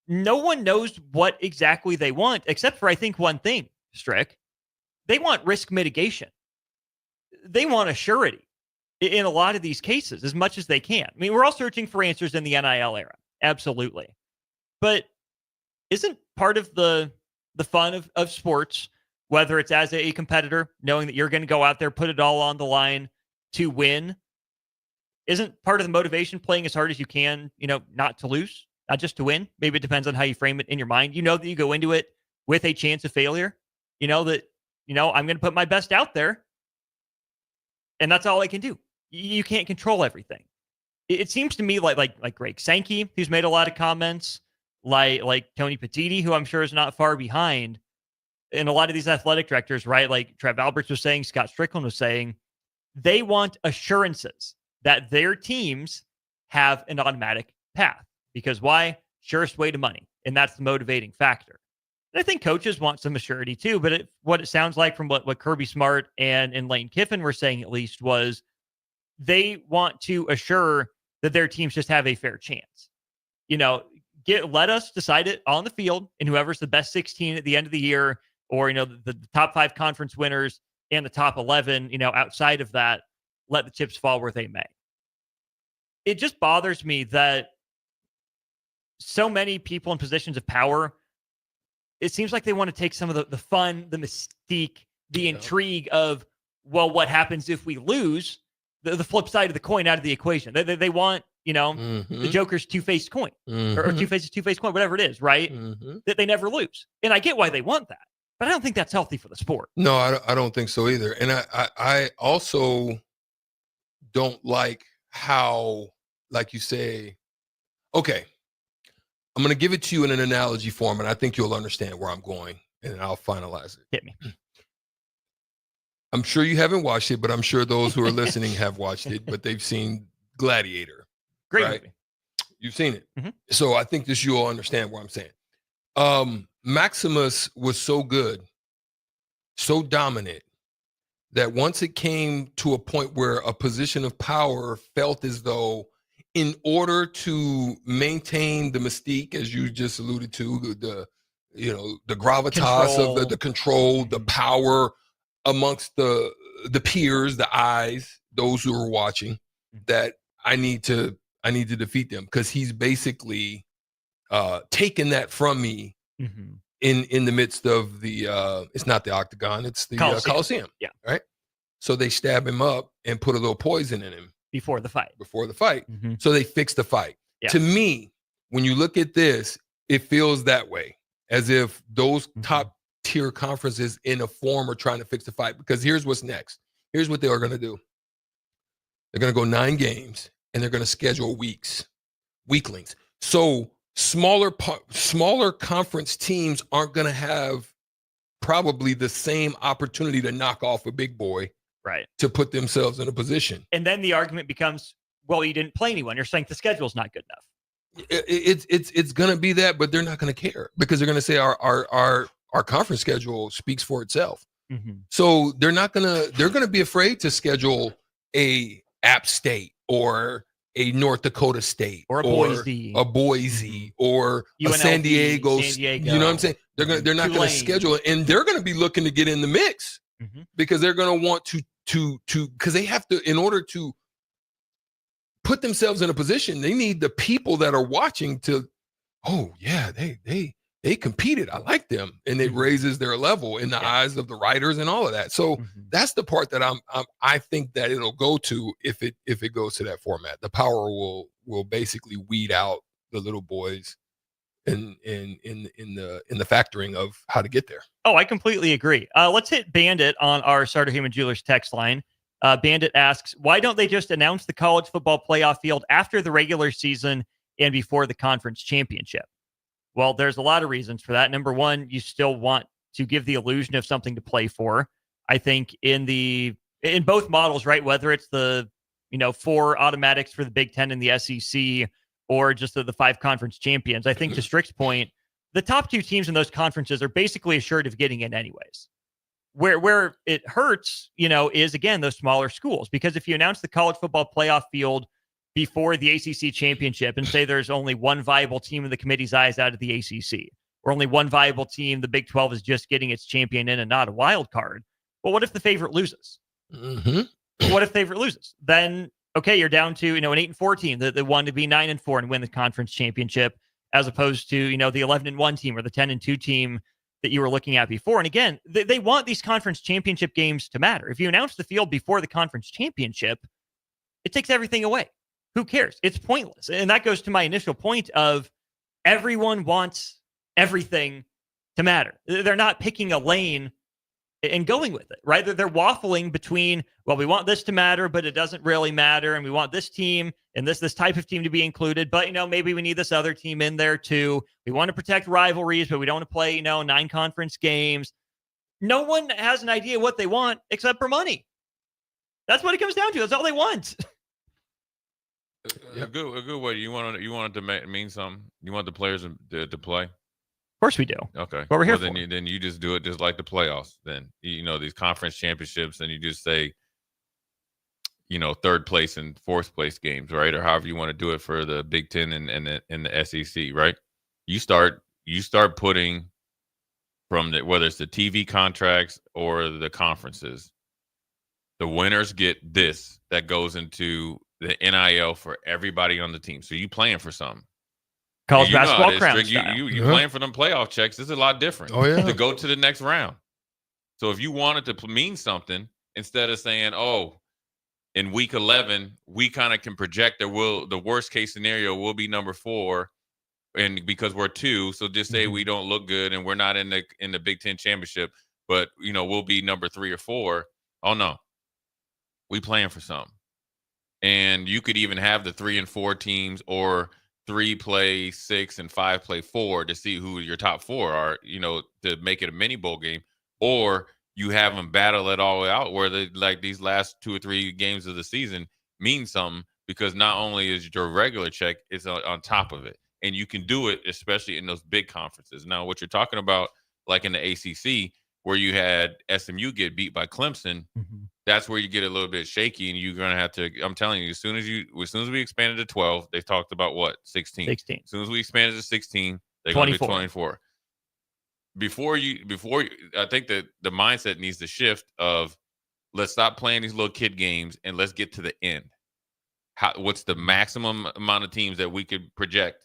No one knows what exactly they want, except for, I think, one thing, Strick. They want risk mitigation. They want a surety in a lot of these cases as much as they can. I mean, we're all searching for answers in the NIL era. Absolutely. But isn't part of the fun of sports, whether it's as a competitor, knowing that you're going to go out there, put it all on the line to win, isn't part of the motivation playing as hard as you can, not to lose, not just to win? Maybe it depends on how you frame it in your mind. That you go into it with a chance of failure. I'm going to put my best out there, and that's all I can do. You can't control everything. It seems to me like Greg Sankey, who's made a lot of comments, like Tony Petitti, who I'm sure is not far behind, and a lot of these athletic directors, right? Like Trev Alberts was saying, Scott Strickland was saying, they want assurances that their teams have an automatic path. Because why? Surest way to money. And that's the motivating factor. And I think coaches want some assurity too, but what it sounds like from what Kirby Smart and Lane Kiffin were saying at least was they want to assure that their teams just have a fair chance. Let us decide it on the field, and whoever's the best 16 at the end of the year, or, the top 5 conference winners and the top 11, outside of that, let the chips fall where they may. It just bothers me that so many people in positions of power, it seems like they want to take some of the fun, the mystique, the intrigue of, well, what happens if we lose? The flip side of the coin out of the equation. They want, the Joker's two-faced coin or two-faced coin, whatever it is, right? That they never lose. And I get why they want that, but I don't think that's healthy for the sport. No, I don't think so either. And I also don't like how, like you say, okay, I'm going to give it to you in an analogy form, and I think you'll understand where I'm going, and I'll finalize it. Hit me. I'm sure you haven't watched it, but I'm sure those who are listening have watched it, but they've seen Gladiator. Great movie. You've seen it. So I think you'll understand what I'm saying. Maximus was so good, so dominant, that once it came to a point where a position of power felt as though, in order to maintain the mystique, as you just alluded to, the gravitas of the control, the power amongst the the peers, the eyes, those who are watching, that I need to defeat them, because he's basically taken that from me in the midst of the it's not the octagon, it's the Coliseum. Yeah. Right. So they stab him up and put a little poison in him before the fight. So they fix the fight. Yeah. To me, when you look at this, it feels that way, as if those top tier conferences in a form are trying to fix the fight. Because here's what's next. Here's what they are going to do. They're going to go 9 games, and they're going to schedule weaklings. So smaller conference teams aren't going to have probably the same opportunity to knock off a big boy, right, to put themselves in a position. And then the argument becomes, well, you didn't play anyone. You're saying the schedule's not good enough. It's going to be that, but they're not going to care, because they're going to say our conference schedule speaks for itself. So they're going to be afraid to schedule a App State or a North Dakota State or a Boise or UNLV, a San Diego. You know what I'm saying? They're not going to schedule it, and they're going to be looking to get in the mix, because they're going to want to because they have to, in order to put themselves in a position, they need the people that are watching to, oh yeah, they competed, I like them, and it raises their level in the eyes of the writers and all of that. So that's the part that I think that it'll go to, if it goes to that format. The power will basically weed out the little boys in the factoring of how to get there. Oh, I completely agree. Let's hit Bandit on our Starter Human Jewelers text line. Bandit asks, why don't they just announce the college football playoff field after the regular season and before the conference championship? Well, there's a lot of reasons for that. Number one, you still want to give the illusion of something to play for. I think in both models, right, whether it's the 4 automatics for the Big Ten and the SEC, or just the 5 conference champions, I think to Strick's point, the top 2 teams in those conferences are basically assured of getting in anyways. Where it hurts, is again those smaller schools, because if you announce the college football playoff field before the ACC championship and say there's only one viable team in the committee's eyes out of the ACC, or only one viable team, the Big 12 is just getting its champion in and not a wild card. Well, what if the favorite loses? What if favorite loses? Then, okay, you're down to, an 8-4 team that wanted to be 9-4 and win the conference championship, as opposed to, the 11-1 team or the 10-2 team that you were looking at before. And again, they want these conference championship games to matter. If you announce the field before the conference championship, it takes everything away. Who cares? It's pointless. And that goes to my initial point of everyone wants everything to matter. They're not picking a lane and going with it, right? They're waffling between, well, we want this to matter, but it doesn't really matter. And we want this team and this type of team to be included. But, maybe we need this other team in there too. We want to protect rivalries, but we don't want to play, 9 conference games. No one has an idea what they want except for money. That's what it comes down to. That's all they want. A good way. You want it to mean something. You want the players to play. Of course we do. Okay. What we're here for. Then you just do it just like the playoffs. Then these conference championships, and you just say, 3rd place and 4th place games, right? Or however you want to do it for the Big Ten and the SEC, right? You start putting from whether it's the TV contracts or the conferences, the winners get this that goes into the NIL for everybody on the team. So you playing for something. College basketball crown style. You playing for them playoff checks. This is a lot different. Oh, yeah. To go to the next round. So if you want it to mean something, instead of saying, oh, in week 11, we kind of can project the worst case scenario will be number 4, and because we're 2, so just say we don't look good and we're not in the Big Ten championship, but we'll be number 3 or 4. Oh no, we playing for something. And you could even have the 3 and 4 teams, or 3 play 6 and 5 play 4 to see who your top 4 are, to make it a mini bowl game, or you have them battle it all out where these last 2 or 3 games of the season mean something, because not only is your regular check, it's on top of it. And you can do it, especially in those big conferences. Now, what you're talking about, like in the ACC, where you had SMU get beat by Clemson, that's where you get a little bit shaky, and you're going to have to, I'm telling you, as soon as we expanded to 12, they talked about what? 16. As soon as we expanded to 16, they're going to be 24. Before you, I think that the mindset needs to shift of, let's stop playing these little kid games and let's get to the end. What's the maximum amount of teams that we could project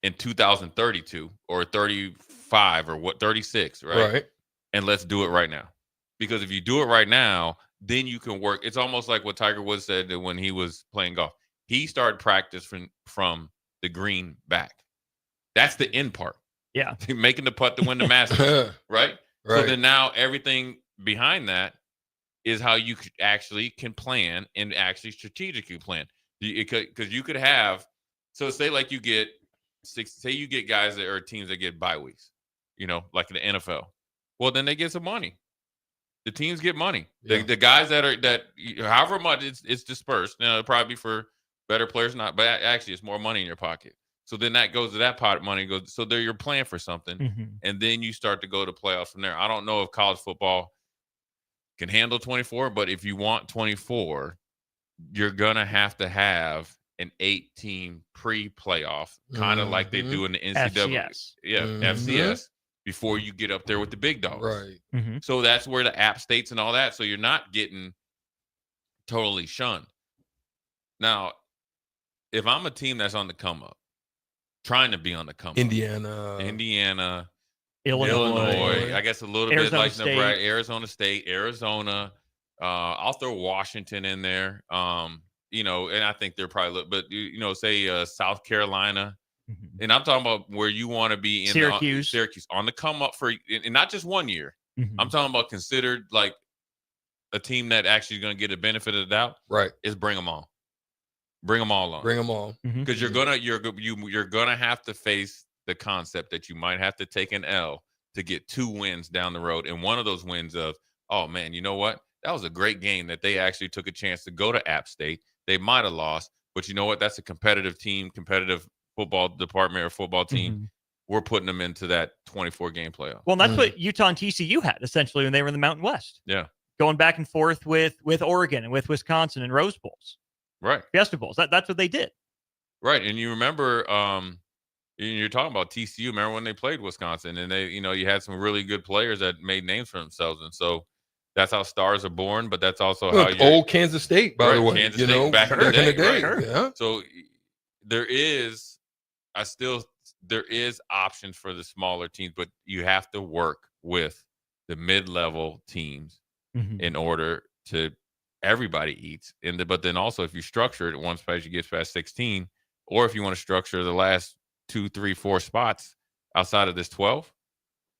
in 2032 or 35 or 36, right? Right. And let's do it right now. Because if you do it right now, then you can work. It's almost like what Tiger Woods said when he was playing golf. He started practice from the green back. That's the end part. Yeah. Making the putt to win the Masters, right? Right. So then now everything behind that is how you actually can plan and actually strategically plan. Because you could have, so say like you get guys that are teams that get bye weeks, like in the NFL. Well, then they get some money. The teams get money. Yeah. The guys that however much it's dispersed. Now it'll probably be for better players, not, but actually it's more money in your pocket. So then that goes to that pot of money. Goes so there you're playing for something, and then you start to go to playoffs from there. I don't know if college football can handle 24, but if you want 24, you're gonna have an 8-team pre-playoff, kind of like they do in the NCAA, FCS, before you get up there with the big dogs. Right. So that's where the app states and all that. So you're not getting totally shunned. Now, if I'm a team that's on the come up, trying to be on the come up, Indiana, Illinois, I guess a little bit like Nebraska, Arizona. I'll throw Washington in there. And I think they're probably, but say South Carolina, and I'm talking about where you want to be in Syracuse on the come up for, and not just 1 year. I'm talking about considered like a team that actually is going to get a benefit of the doubt. Right. Is bring them all. Bring them all on. Bring them all. Because you're gonna have to face the concept that you might have to take an L to get 2 wins down the road, and one of those wins of, oh man, you know what? That was a great game that they actually took a chance to go to App State. They might have lost, but you know what? That's a competitive team, competitive football department or football team. We're putting them into that 24-game playoff. Well, that's what Utah and TCU had essentially when they were in the Mountain West. Yeah, going back and forth with Oregon and with Wisconsin and Rose Bowls. Right. Fiesta Bowls. That's what they did. Right. And you remember, you're talking about TCU. Remember when they played Wisconsin and they, you had some really good players that made names for themselves. And so that's how stars are born, but that's also how old Kansas State, by the way, Kansas State, back in the day. Right? Yeah. So there is options for the smaller teams, but you have to work with the mid-level teams in order to everybody eats. But then also if you structure it once you get past 16, or if you want to structure the last 2, 3, 4 spots outside of this 12,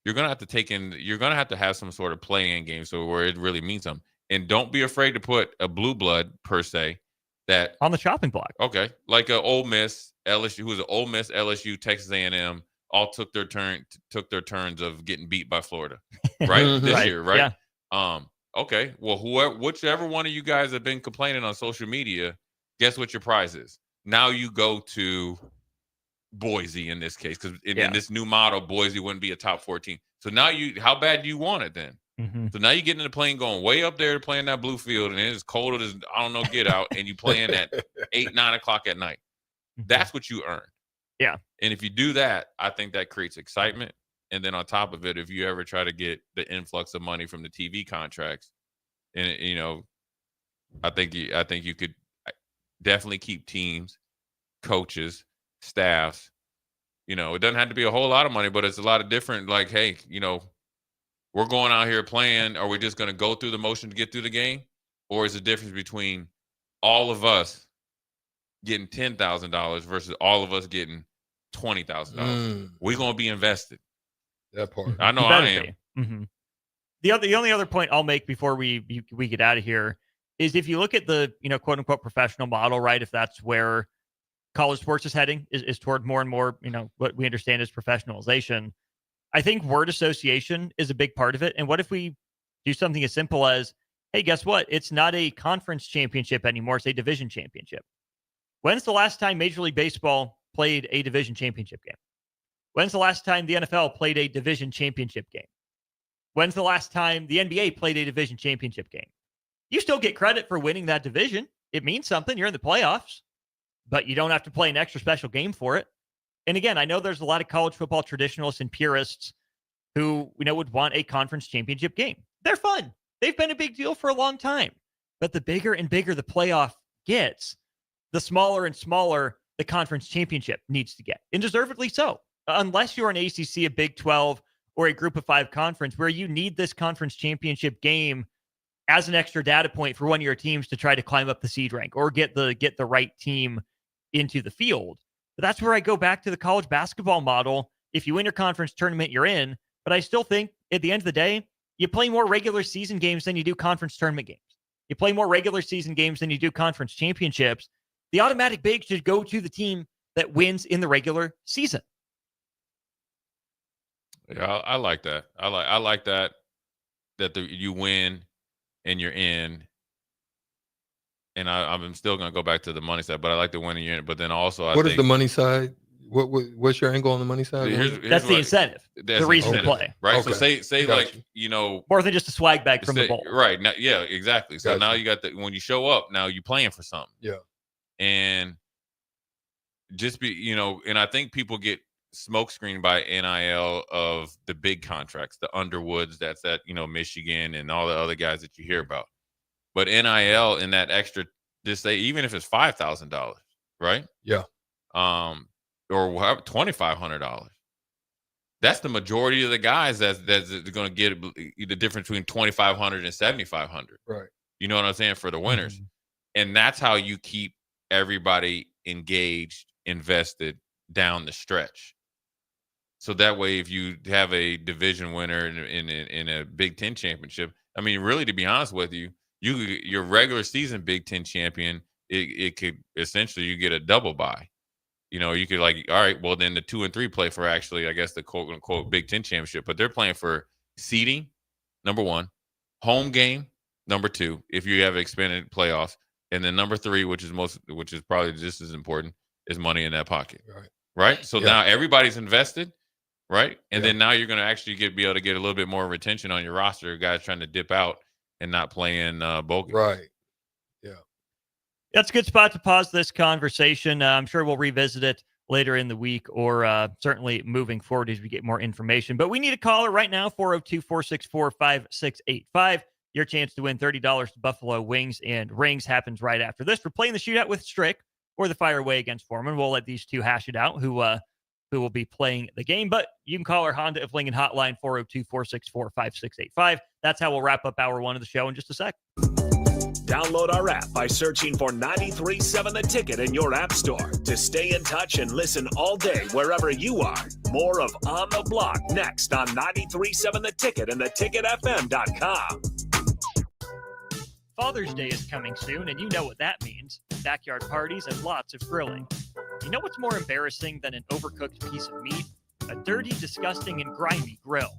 you're gonna have to have some sort of play-in game, so where it really means something. And don't be afraid to put a blue blood per se that on the chopping block. Okay, like a Ole Miss, LSU, who's an Ole Miss, LSU, Texas A&M, all took their turns of getting beat by Florida, right? This year, right? Yeah. Okay, well, whichever one of you guys have been complaining on social media, guess what your prize is? Now you go to Boise in this case, because in this new model, Boise wouldn't be a top 14. So now how bad do you want it then? So now you get in the plane going way up there to playing that blue field, and it's cold as I don't know, get out, and you playing at 8, 9 o'clock at night. That's what you earn. Yeah. And if you do that, I think that creates excitement. And then on top of it, if you ever try to get the influx of money from the TV contracts, and I think you could definitely keep teams, coaches, staffs. It doesn't have to be a whole lot of money, but it's a lot of different. Like, hey, we're going out here playing. Are we just going to go through the motion to get through the game, or is the difference between all of us getting $10,000 versus all of us getting $20,000? We're going to be invested. That part. I know I am. Mm-hmm. The only other point I'll make before we get out of here is if you look at the quote unquote professional model, right? If that's where college sports is heading, is toward more and more what we understand as professionalization. I think word association is a big part of it. And what if we do something as simple as, hey, guess what? It's not a conference championship anymore. It's a division championship. When's the last time Major League Baseball played a division championship game? When's the last time the NFL played a division championship game? When's the last time the NBA played a division championship game? You still get credit for winning that division. It means something. You're in the playoffs, but you don't have to play an extra special game for it. And again, I know there's a lot of college football traditionalists and purists who would want a conference championship game. They're fun. They've been a big deal for a long time. But the bigger and bigger the playoff gets, the smaller and smaller the conference championship needs to get. And deservedly so. Unless you're an ACC, a Big 12, or a Group of 5 conference where you need this conference championship game as an extra data point for one of your teams to try to climb up the seed rank or get the right team into the field. But that's where I go back to the college basketball model. If you win your conference tournament, you're in. But I still think at the end of the day, you play more regular season games than you do conference tournament games. You play more regular season games than you do conference championships. The automatic big should go to the team that wins in the regular season. Yeah, I like that. I like that you win and you're in. And I'm still going to go back to the money side, but I like the win and you're in. But then also, What is the money side? What's your angle on the money side? That's the incentive. That's the reason to play. Right. Okay. So say Got like, more than just a swag bag from the bowl. Right. Now, yeah, exactly. So now you got when you show up, now you're playing for something. Yeah. And just and I think people get smokescreened by NIL of the big contracts, the Underwoods, that's at, Michigan and all the other guys that you hear about. But NIL in that extra, just say, even if it's $5,000, right? Yeah. Or $2,500. That's the majority of the guys that's going to get the difference between $2,500 and $7,500. Right. You know what I'm saying? For the winners. Mm-hmm. And that's how you keep everybody engaged, invested down the stretch. So that way, if you have a division winner in a Big Ten championship, I mean, really, to be honest with you, your regular season Big Ten champion, it could essentially, you get a double bye. You could all right, well, then the 2 and 3 play for actually, I guess, the quote unquote Big Ten championship, but they're playing for seeding, number 1, home game, number 2, if you have expanded playoffs, and then number 3, which is probably just as important, is money in that pocket. Right. So now everybody's invested, right? And then now you're going to actually be able to get a little bit more retention on your roster, guys trying to dip out and not playing bogus. Right. Yeah. That's a good spot to pause this conversation. I'm sure we'll revisit it later in the week or certainly moving forward as we get more information. But we need a caller right now, 402-464-5685. Your chance to win $30 to Buffalo Wings and Rings happens right after this. We're playing the shootout with Strick or the fire away against Foreman. We'll let these two hash it out who will be playing the game. But you can call our Honda of Lincoln hotline, 402-464-5685. That's how we'll wrap up hour 1 of the show in just a sec. Download our app by searching for 93.7 The Ticket in your app store to stay in touch and listen all day wherever you are. More of On the Block next on 93.7 The Ticket and theticketfm.com. Father's Day is coming soon, and you know what that means. Backyard parties and lots of grilling. You know what's more embarrassing than an overcooked piece of meat? A dirty, disgusting, and grimy grill.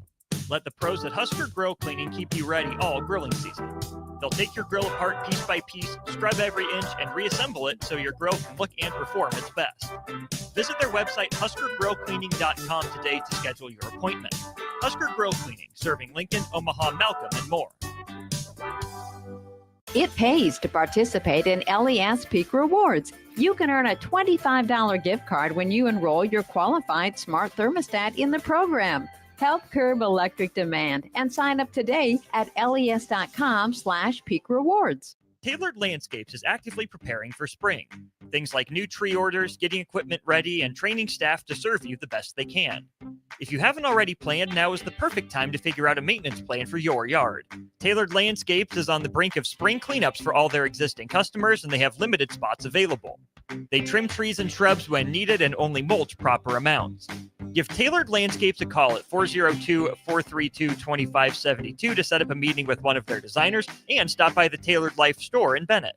Let the pros at Husker Grill Cleaning keep you ready all grilling season. They'll take your grill apart piece by piece, scrub every inch, and reassemble it so your grill can look and perform its best. Visit their website, huskergrillcleaning.com today to schedule your appointment. Husker Grill Cleaning, serving Lincoln, Omaha, Malcolm, and more. It pays to participate in LES Peak Rewards. You can earn a $25 gift card when you enroll your qualified smart thermostat in the program. Help curb electric demand and sign up today at les.com/peak rewards. Tailored Landscapes is actively preparing for spring. Things like new tree orders, getting equipment ready, and training staff to serve you the best they can. If you haven't already planned, now is the perfect time to figure out a maintenance plan for your yard. Tailored Landscapes is on the brink of spring cleanups for all their existing customers, and they have limited spots available. They trim trees and shrubs when needed and only mulch proper amounts. Give Tailored Landscapes a call at 402-432-2572 to set up a meeting with one of their designers and stop by the Tailored Life store in Bennett.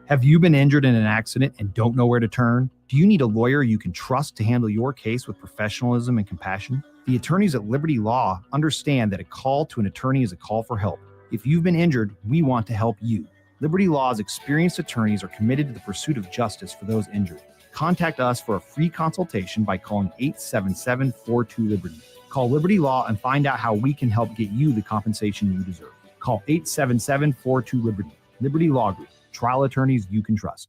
Have you been injured in an accident and don't know where to turn? Do you need a lawyer you can trust to handle your case with professionalism and compassion? The attorneys at Liberty Law understand that a call to an attorney is a call for help. If you've been injured, we want to help you. Liberty Law's experienced attorneys are committed to the pursuit of justice for those injured. Contact us for a free consultation by calling 877-42-LIBERTY. Call Liberty Law and find out how we can help get you the compensation you deserve. Call 877-42-LIBERTY. Liberty Law Group. Trial attorneys you can trust.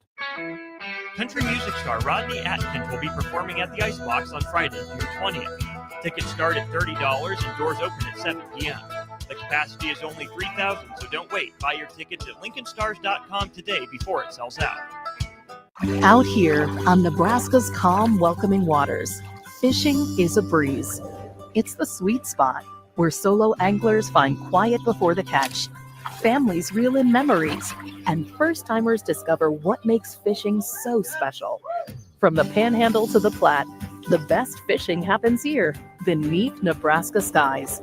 Country music star Rodney Atkins will be performing at the Icebox on Friday, June 20th. Tickets start at $30 and doors open at 7 p.m. The capacity is only 3,000, so don't wait. Buy your tickets at LincolnStars.com today before it sells out. Out here on Nebraska's calm, welcoming waters, fishing is a breeze. It's the sweet spot where solo anglers find quiet before the catch, families reel in memories, and first-timers discover what makes fishing so special. From the Panhandle to the Platte, the best fishing happens here beneath Nebraska skies.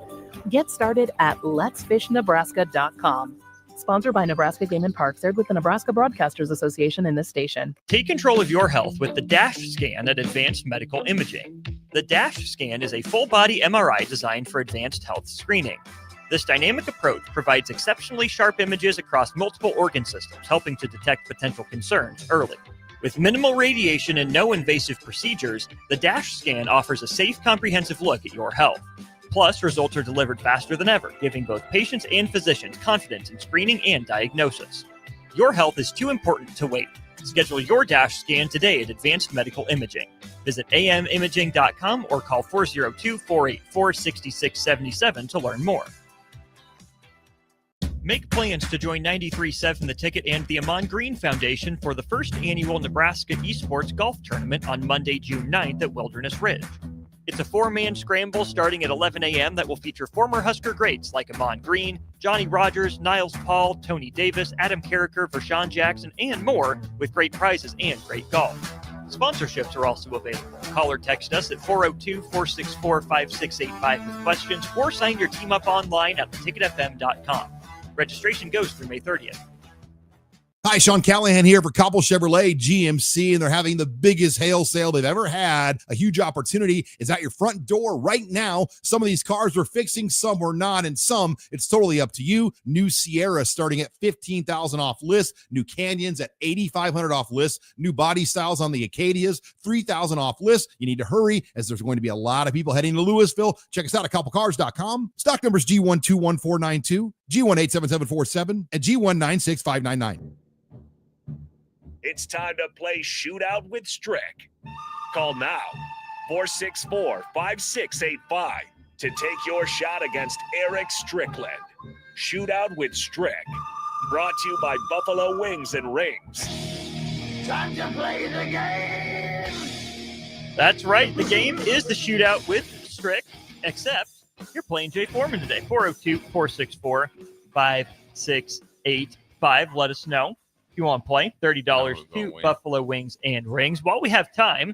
Get started at letsfishnebraska.com. Sponsored by Nebraska Game and Parks, aired with the Nebraska Broadcasters Association in this station. Take control of your health with the DASH scan at Advanced Medical Imaging. The DASH scan is a full-body MRI designed for advanced health screening. This dynamic approach provides exceptionally sharp images across multiple organ systems, helping to detect potential concerns early. With minimal radiation and no invasive procedures, the DASH scan offers a safe, comprehensive look at your health. Plus, results are delivered faster than ever, giving both patients and physicians confidence in screening and diagnosis. Your health is too important to wait. Schedule your DASH scan today at Advanced Medical Imaging. Visit amimaging.com or call 402-484-6677 to learn more. Make plans to join 93.7 The Ticket and the Amon Green Foundation for the first annual Nebraska Esports Golf Tournament on Monday, June 9th at Wilderness Ridge. It's a four-man scramble starting at 11 a.m. that will feature former Husker greats like Amon Green, Johnny Rogers, Niles Paul, Tony Davis, Adam Carricker, Vershawn Jackson, and more, with great prizes and great golf. Sponsorships are also available. Call or text us at 402-464-5685 with questions, or sign your team up online at theticketfm.com. Registration goes through May 30th. Hi, Sean Callahan here for Cobble Chevrolet GMC, and they're having the biggest hail sale they've ever had. A huge opportunity is at your front door right now. Some of these cars we're fixing, some we're not, and some it's totally up to you. New Sierra starting at $15,000 off list. New Canyons at $8,500 off list. New body styles on the Acadias, $3,000 off list. You need to hurry as there's going to be a lot of people heading to Louisville. Check us out at cobblecars.com. Stock numbers G121492, G187747, and G196599. It's time to play Shootout with Strick. Call now, 464-5685, to take your shot against Eric Strickland. Shootout with Strick. Brought to you by Buffalo Wings and Rings. Time to play the game! That's right. The game is the Shootout with Strick, except you're playing Jay Foreman today. 402-464-5685. Let us know if you want to play. $30 to Buffalo Wings and Rings. While we have time,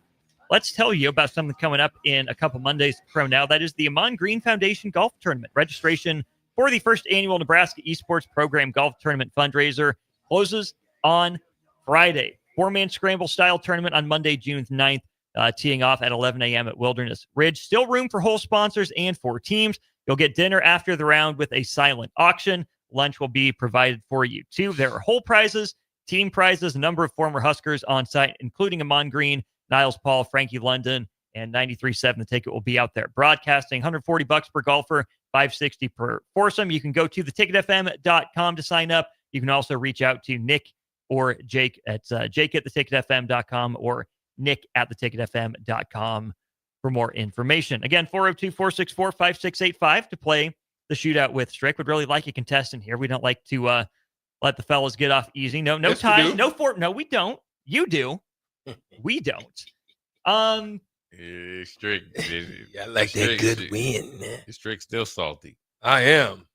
let's tell you about something coming up in a couple Mondays from now. That is the Amon Green Foundation Golf Tournament. Registration for the first annual Nebraska Esports Program Golf Tournament fundraiser closes on Friday. Four-man scramble style tournament on Monday, June 9th, teeing off at 11 a.m. at Wilderness Ridge. Still room for whole sponsors and for teams. You'll get dinner after the round with a silent auction. Lunch will be provided for you, too. There are whole prizes, team prizes, a number of former Huskers on site, including Amon Green, Niles Paul, Frankie London, and 93.7 The Ticket will be out there broadcasting. $140 per golfer, $560 per foursome. You can go to theticketfm.com to sign up. You can also reach out to Nick or Jake at Jake at theticketfm.com or Nick at theticketfm.com for more information. Again, 402-464-5685 to play the Shootout with Strick. Would really like a contestant here. We don't like to let the fellas get off easy. No Yes, ties. we do. No, we don't. You do. We don't. Strick. I like that good win, man. Strick's still salty. I am.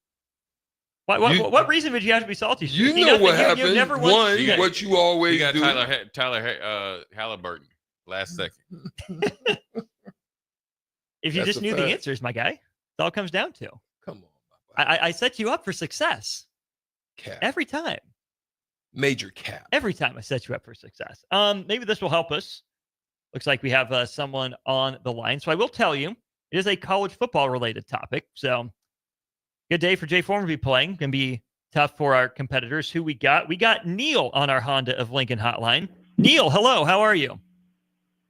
What reason would you have to be salty? You He know doesn't- what you happened. never One, once- you got- what you always He got do. Tyler Halliburton last second. If you That's just a knew the fact. answers, my guy, that's all it comes down to. Come on. I set you up for success Cap. every time. Major cap. Every time I set you up for success. Maybe this will help us. Looks like we have someone on the line. So I will tell you, it is a college football related topic. So good day for Jay Foreman to be playing. Going to be tough for our competitors. Who we got? We got Neil on our Honda of Lincoln hotline. Neil, hello. How are you?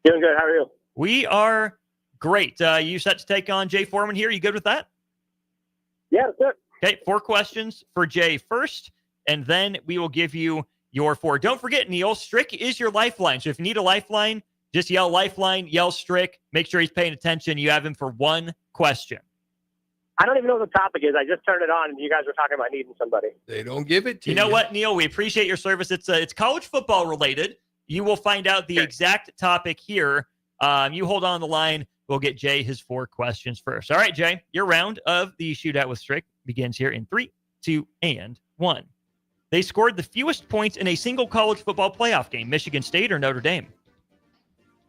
Doing good. How are you? We are great. You set to take on Jay Foreman here. You good with that? Yeah, that's it. Okay, 4 questions for Jay first, and then we will give you your 4. Don't forget, Neil, Strick is your lifeline. So if you need a lifeline, just yell lifeline, yell Strick. Make sure he's paying attention. You have him for 1 question. I don't even know what the topic is. I just turned it on, and you guys were talking about needing somebody. They don't give it to You know what, Neil? We appreciate your service. It's college football related. You will find out the exact topic here. You hold on the line. We'll get Jay his 4 questions first. All right, Jay, your round of the shootout with Strick begins here in 3, 2, and 1. They scored the fewest points in a single college football playoff game, Michigan State or Notre Dame?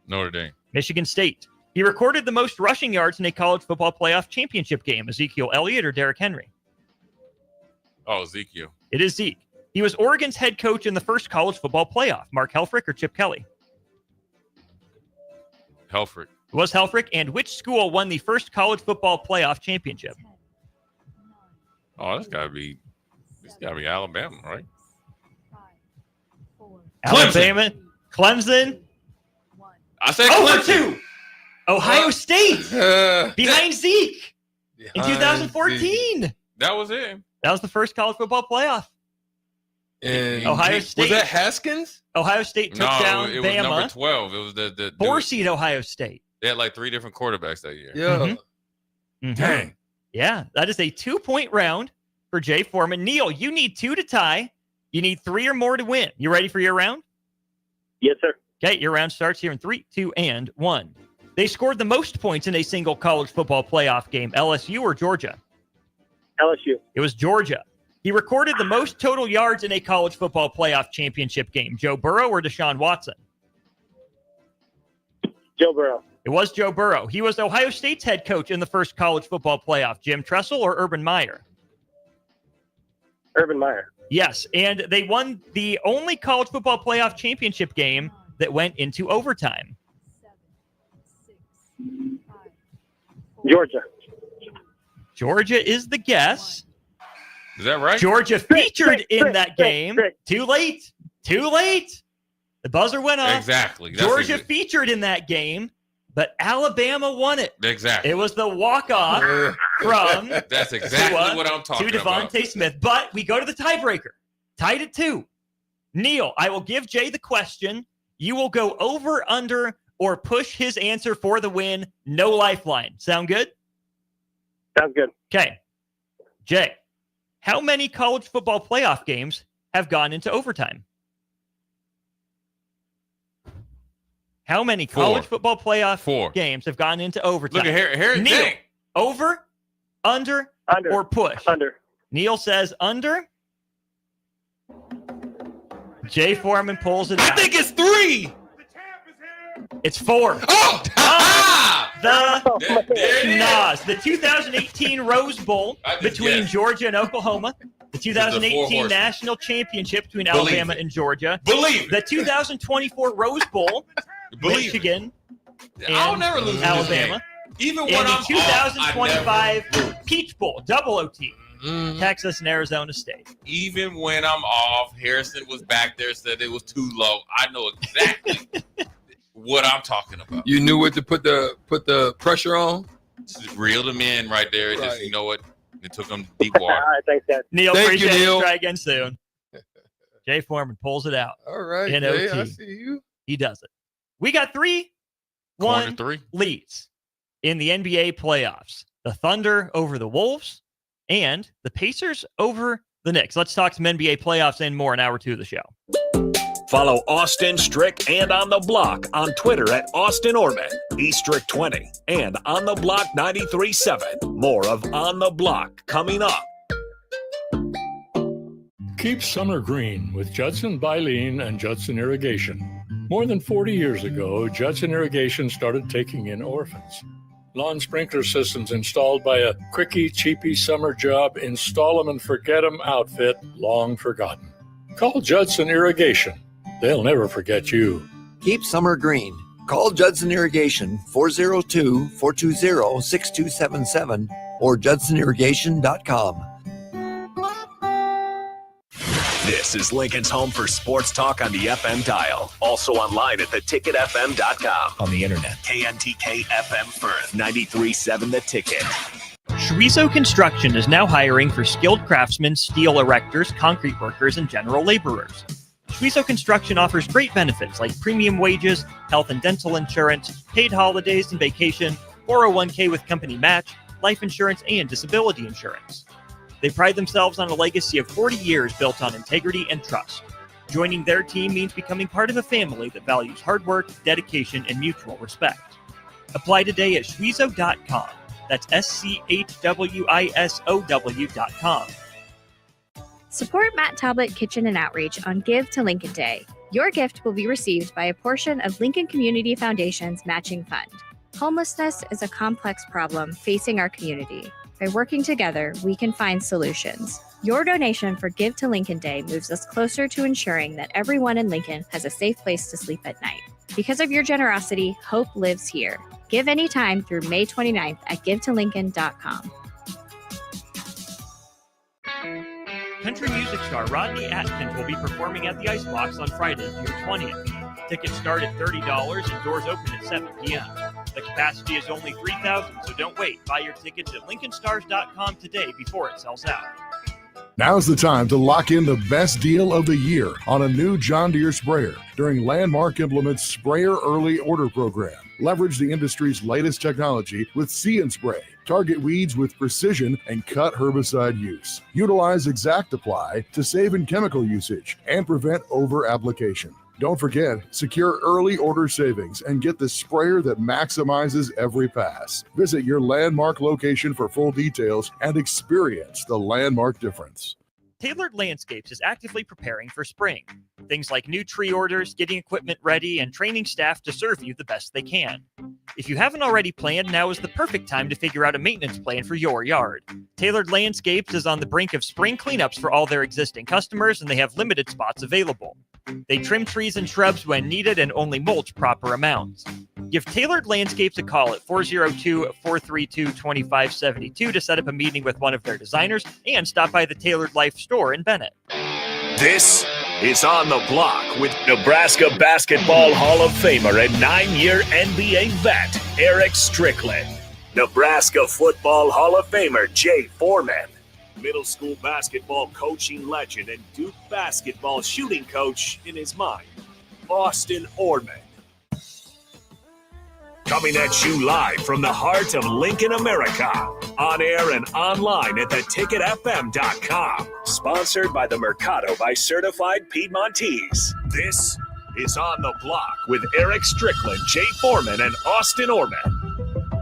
Notre Dame. Michigan State. He recorded the most rushing yards in a college football playoff championship game, Ezekiel Elliott or Derrick Henry? Oh, Ezekiel. It is Zeke. He was Oregon's head coach in the first college football playoff, Mark Helfrich or Chip Kelly? Helfrich. It was Helfrich. And which school won the first college football playoff championship? Oh, it's gotta be Alabama, right? Alabama. Clemson. I said Clemson. 2. Ohio State. Behind Zeke in 2014. That was it. That was the first college football playoff. And Ohio State. Was that Haskins? Ohio State took down it was Bama. number 12. It was the 4-seed Ohio State. They had like 3 different quarterbacks that year. Yeah. Dang. Yeah, that is a 2-point round for Jay Foreman. Neil, you need 2 to tie. You need 3 or more to win. You ready for your round? Yes, sir. Okay, your round starts here in 3, 2, and 1. They scored the most points in a single college football playoff game, LSU or Georgia? LSU. It was Georgia. He recorded the most total yards in a college football playoff championship game, Joe Burrow or Deshaun Watson? Joe Burrow. It was Joe Burrow. He was Ohio State's head coach in the first college football playoff, Jim Tressel or Urban Meyer? Urban Meyer. Yes, and they won the only college football playoff championship game that went into overtime. Georgia. Georgia is the guess. Is that right? Georgia featured in that game. Too late. Too late. The buzzer went off. Exactly. Georgia featured in that game, but Alabama won it. Exactly. It was the walk-off from That's exactly what I'm talking to about. Devontae Smith. But we go to the tiebreaker. Tied at 2. Neil, I will give Jay the question. You will go over, under, or push his answer for the win. No lifeline. Sound good? Sounds good. Okay. Jay, how many college football playoff games have gone into overtime? How many college football playoff games have gone into overtime? Look at here. Neil, Dang. over, under, or push? Under. Neil says under. Jay Foreman pulls it out. I think it's 3. It's 4. Oh! The 2018 Rose Bowl between Georgia and Oklahoma. The 2018 National Championship between Alabama and Georgia. The 2024 Rose Bowl, Michigan and I'll never lose Alabama. Even when And the I'm 2025 Peach Bowl, double OT, Texas and Arizona State. Even when I'm off, Harrison was back there, said it was too low. I know exactly what I'm talking about. You knew what to put the pressure on? Just reeled him in right there. Right. Just, you know what? It took him deep water. All right, thanks, Dad. Neil, Thank appreciate you, it. Neil. Try again soon. Jay Foreman pulls it out. All right, in Jay, OT. I see you. He does it. We got 3-1 leads in the NBA playoffs. The Thunder over the Wolves and the Pacers over the Knicks. Let's talk some NBA playoffs and more in hour 2 of the show. Follow Austin Strick and On the Block on Twitter at Austin Orman, eStrick20, and On the Block 93.7. More of On the Block coming up. Keep summer green with Judson Bylene and Judson Irrigation. More than 40 years ago, Judson Irrigation started taking in orphans. Lawn sprinkler systems installed by a quickie, cheapy summer job, install 'em and forget 'em outfit long forgotten. Call Judson Irrigation. They'll never forget you. Keep summer green. Call Judson Irrigation 402-420-6277 or judsonirrigation.com. This is Lincoln's home for sports talk on the FM dial. Also online at theticketfm.com. On the internet, KNTK FM Firth, 93.7 The Ticket. Shwezo Construction is now hiring for skilled craftsmen, steel erectors, concrete workers, and general laborers. Shwezo Construction offers great benefits like premium wages, health and dental insurance, paid holidays and vacation, 401k with company match, life insurance, and disability insurance. They pride themselves on a legacy of 40 years built on integrity and trust. Joining their team means becoming part of a family that values hard work, dedication, and mutual respect. Apply today at Schwizo.com. That's SCHWISOW.com. Support Matt Talbot Kitchen and Outreach on Give to Lincoln Day. Your gift will be received by a portion of Lincoln Community Foundation's matching fund. Homelessness is a complex problem facing our community. By working together, we can find solutions. Your donation for Give to Lincoln Day moves us closer to ensuring that everyone in Lincoln has a safe place to sleep at night. Because of your generosity, hope lives here. Give anytime through May 29th at givetolincoln.com. Country music star Rodney Atkins will be performing at the Icebox on Friday, June 20th. Tickets start at $30 and doors open at 7 p.m. The capacity is only 3,000, so don't wait. Buy your tickets at lincolnstars.com today before it sells out. Now's the time to lock in the best deal of the year on a new John Deere sprayer during Landmark Implement's Sprayer Early Order Program. Leverage the industry's latest technology with See and Spray. Target weeds with precision and cut herbicide use. Utilize Exact Apply to save in chemical usage and prevent over-application. Don't forget, secure early order savings and get the sprayer that maximizes every pass. Visit your Landmark location for full details and experience the Landmark difference. Tailored Landscapes is actively preparing for spring. Things like new tree orders, getting equipment ready, and training staff to serve you the best they can. If you haven't already planned, now is the perfect time to figure out a maintenance plan for your yard. Tailored Landscapes is on the brink of spring cleanups for all their existing customers, and they have limited spots available. They trim trees and shrubs when needed and only mulch proper amounts. Give Tailored Landscapes a call at 402-432-2572 to set up a meeting with one of their designers and stop by the Tailored Life store in Bennett. This is On the Block with Nebraska Basketball Hall of Famer and 9-year NBA vet, Eric Strickland. Nebraska Football Hall of Famer, Jay Foreman. Middle school basketball coaching legend and Duke basketball shooting coach in his mind, Austin Orman. Coming at you live from the heart of Lincoln, America. On air and online at theticketfm.com. Sponsored by the Mercado by Certified Piedmontese. This is On the Block with Eric Strickland, Jay Foreman, and Austin Orman.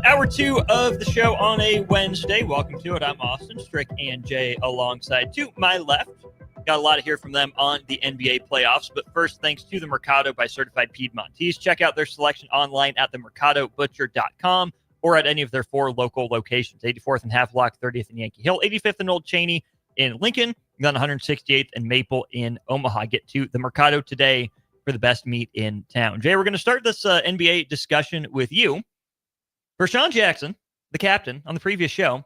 Hour 2 of the show on a Wednesday. Welcome to it. I'm Austin, Strick, and Jay alongside to my left. Got a lot to hear from them on the NBA playoffs. But first, thanks to the Mercado by Certified Piedmontese. Check out their selection online at themercadobutcher.com or at any of their 4 local locations. 84th and Havelock, 30th and Yankee Hill, 85th and Old Cheney in Lincoln, then 168th and Maple in Omaha. Get to the Mercado today for the best meat in town. Jay, we're going to start this NBA discussion with you. Vershawn Jackson, the captain on the previous show,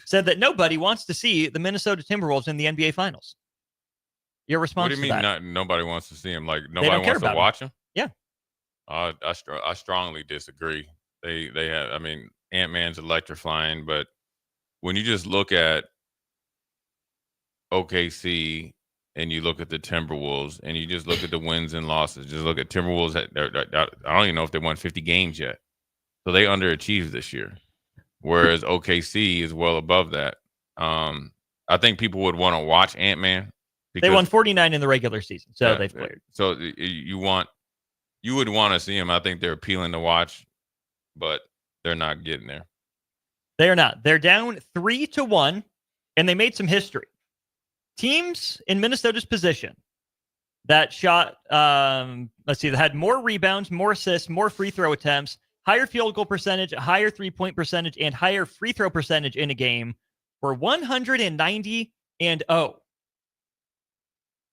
said that nobody wants to see the Minnesota Timberwolves in the NBA Finals. Your response to that? What do you mean nobody wants to see him? Like nobody wants to watch him? Yeah. I strongly disagree. They have, I mean, Ant-Man's electrifying, but when you just look at OKC and you look at the Timberwolves and you just look at the wins and losses, just look at Timberwolves. I don't even know if they won 50 games yet. So they underachieved this year, whereas OKC is well above that. I think people would want to watch Ant-Man. They won 49 in the regular season, so they've cleared. So you would want to see them. I think they're appealing to watch, but they're not getting there. They are not. They're down 3-1, and they made some history. Teams in Minnesota's position that shot, that had more rebounds, more assists, more free throw attempts, higher field goal percentage, higher three-point percentage, and higher free throw percentage in a game were 190-0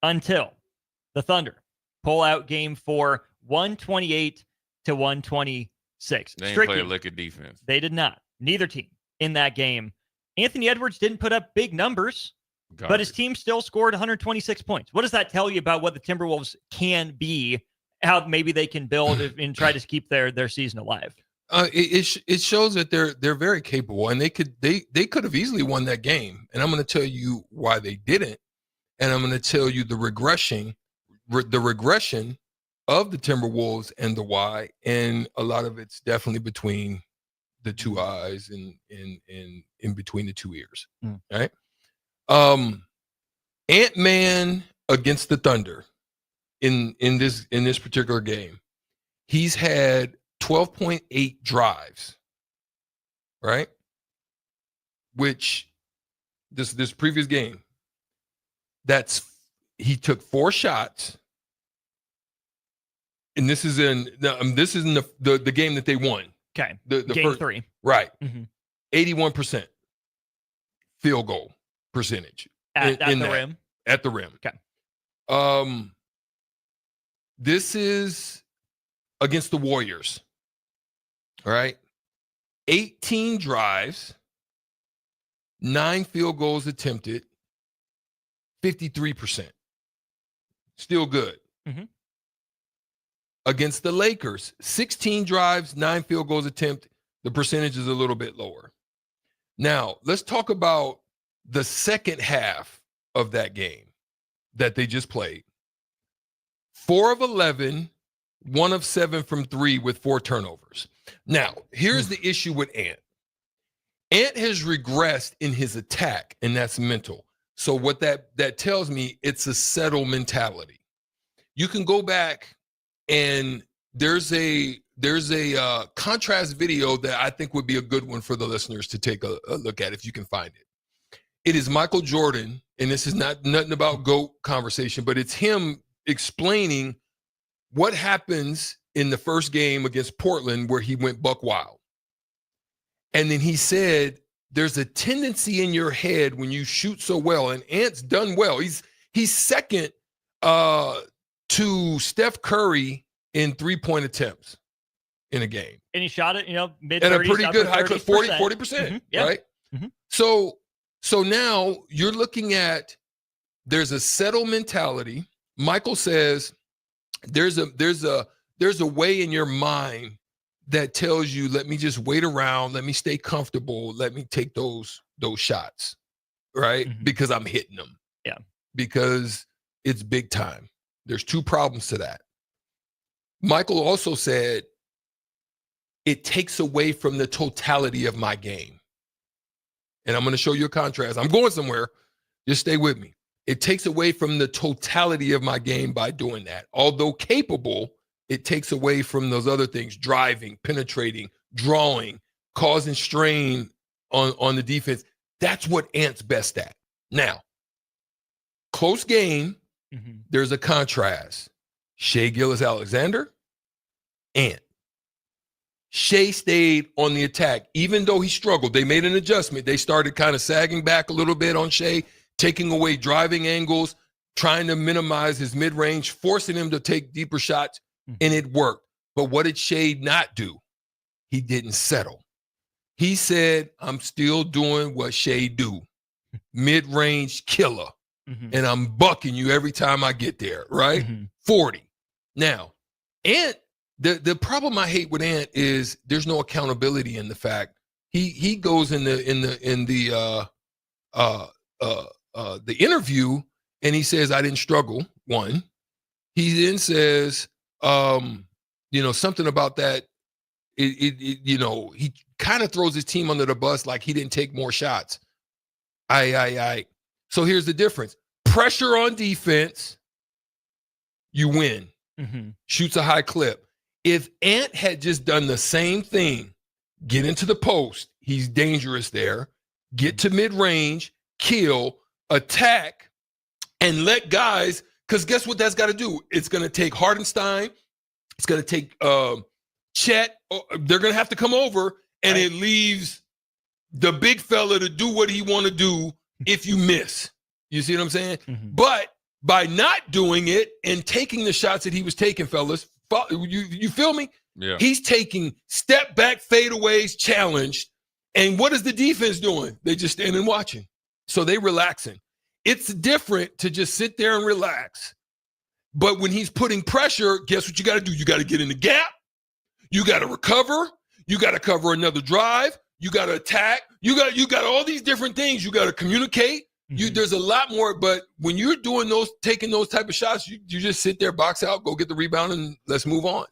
until the Thunder pull out game 4, 128-126. They didn't play a lick of defense. They did not. Neither team in that game. Anthony Edwards didn't put up big numbers, but his team still scored 126 points. What does that tell you about what the Timberwolves can be, how maybe they can build and try to keep their season alive? It shows that they're very capable, and they could have easily won that game. And I'm going to tell you why they didn't, and I'm going to tell you the regression of the Timberwolves and the why. And a lot of it's definitely between the two eyes and in between the two ears. Mm. Right. Ant-Man against the Thunder in this particular game, he's had 12.8 drives, right? Which this previous game, he took 4 shots, and this is in the game that they won. Okay, the game first, 3, right? Mm-hmm. 81% field goal percentage at the rim. At the rim. Okay. This is against the Warriors. All right. 18 drives, 9 field goals attempted, 53%. Still good. Mm-hmm. Against the Lakers, 16 drives, 9 field goals attempted. The percentage is a little bit lower. Now, let's talk about the second half of that game that they just played. 4 of 11, 1 of 7 from 3 with 4 turnovers. Now, here's the issue with Ant. Ant has regressed in his attack, and that's mental. So what that tells me, it's a settle mentality. You can go back, and there's a contrast video that I think would be a good one for the listeners to take a look at if you can find it. It is Michael Jordan, and this is nothing about GOAT conversation, but it's him explaining what happens in the first game against Portland where he went buck wild. And then he said, there's a tendency in your head when you shoot so well, and Ant's done well. He's second to Steph Curry in 3-point attempts in a game. And he shot it, mid-30s. At a pretty good high clip, 40%, mm-hmm. Yeah. Right? Mm-hmm. So now you're looking at, there's a settle mentality. Michael says there's a way in your mind that tells you, let me just wait around, let me stay comfortable, let me take those shots, right? Mm-hmm. Because I'm hitting them. Yeah. Because it's big time. There's 2 problems to that. Michael also said, it takes away from the totality of my game. And I'm going to show you a contrast. I'm going somewhere. Just stay with me. It takes away from the totality of my game by doing that. Although capable, it takes away from those other things: driving, penetrating, drawing, causing strain on the defense. That's what Ant's best at. Now, close game, mm-hmm. There's a contrast. Shai Gilgeous-Alexander, Ant. Shai stayed on the attack, even though he struggled. They made an adjustment. They started kind of sagging back a little bit on Shai, taking away driving angles, trying to minimize his mid-range, forcing him to take deeper shots, and it worked. But what did Shai not do? He didn't settle. He said, I'm still doing what Shai do, mid-range killer, and I'm bucking you every time I get there, right? 40. Now, Ant, the problem I hate with Ant is there's no accountability in the fact he goes in the interview and he says, I didn't struggle. One, he then says, something about that. He kind of throws his team under the bus like he didn't take more shots. So here's the difference. Pressure on defense, you win. Shoots a high clip. If Ant had just done the same thing, get into the post, he's dangerous there, get to mid-range, kill, attack, and let guys, because guess what that's got to do? It's going to take Hardenstein, it's going to take Chet, they're going to have to come over, and it leaves the big fella to do what he want to do if you miss. You see what I'm saying? But by not doing it and taking the shots that he was taking, fellas, you feel me? Yeah. He's taking step back fadeaways, challenged. And what is the defense doing? They just standing watching. So they relaxing. It's different to just sit there and relax. But when he's putting pressure, guess what you got to do? You got to get in the gap. You got to recover. You got to cover another drive. You got to attack. You got all these different things. You got to communicate. There's a lot more, but when you're doing taking those type of shots, you just sit there, box out, go get the rebound, and let's move on.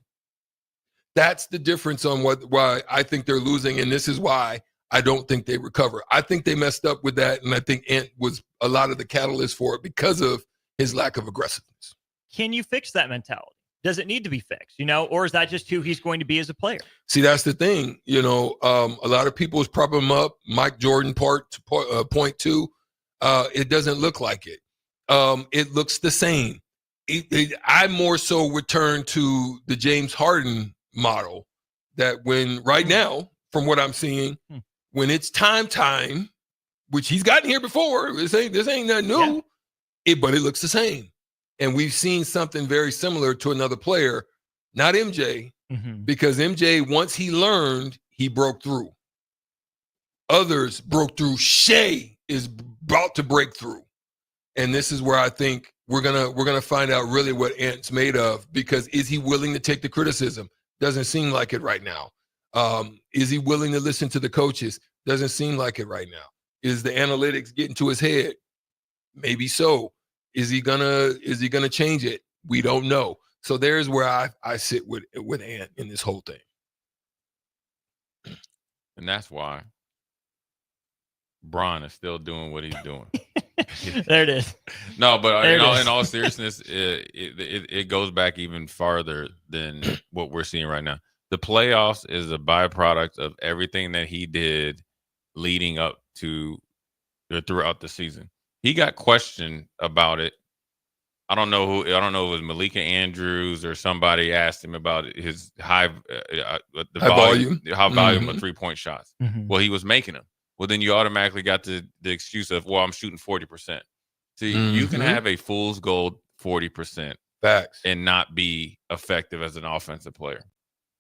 That's the difference on why I think they're losing, and this is why I don't think they recover. I think they messed up with that, and I think Ant was a lot of the catalyst for it because of his lack of aggressiveness. Can you fix that mentality? Does it need to be fixed, or is that just who he's going to be as a player? See, that's the thing. A lot of people is propping him up. Mike Jordan point two. It doesn't look like it. It looks the same. I more so return to the James Harden model that when right now, from what I'm seeing, when it's time, which he's gotten here before, this ain't nothing new, but it looks the same. And we've seen something very similar to another player, not MJ, because MJ, once he learned, he broke through. Others broke through. Shea is about to break through. And this is where I think we're gonna find out really what Ant's made of, because is he willing to take the criticism? Doesn't seem like it right now. Is he willing to listen to the coaches? Doesn't seem like it right now. Is the analytics getting to his head? Maybe so. Is he gonna change it? We don't know. So there's where I sit with Ant in this whole thing. And that's why Bron is still doing what he's doing. There it is. No, but in all seriousness, it goes back even farther than what we're seeing right now. The playoffs is a byproduct of everything that he did leading up to or throughout the season. He got questioned about it. I don't know if it was Malika Andrews or somebody asked him about his high volume of 3-point shots. Well, he was making them. Well, then you automatically got the excuse of, well, I'm shooting 40%. See, you can have a fool's gold 40% facts and not be effective as an offensive player.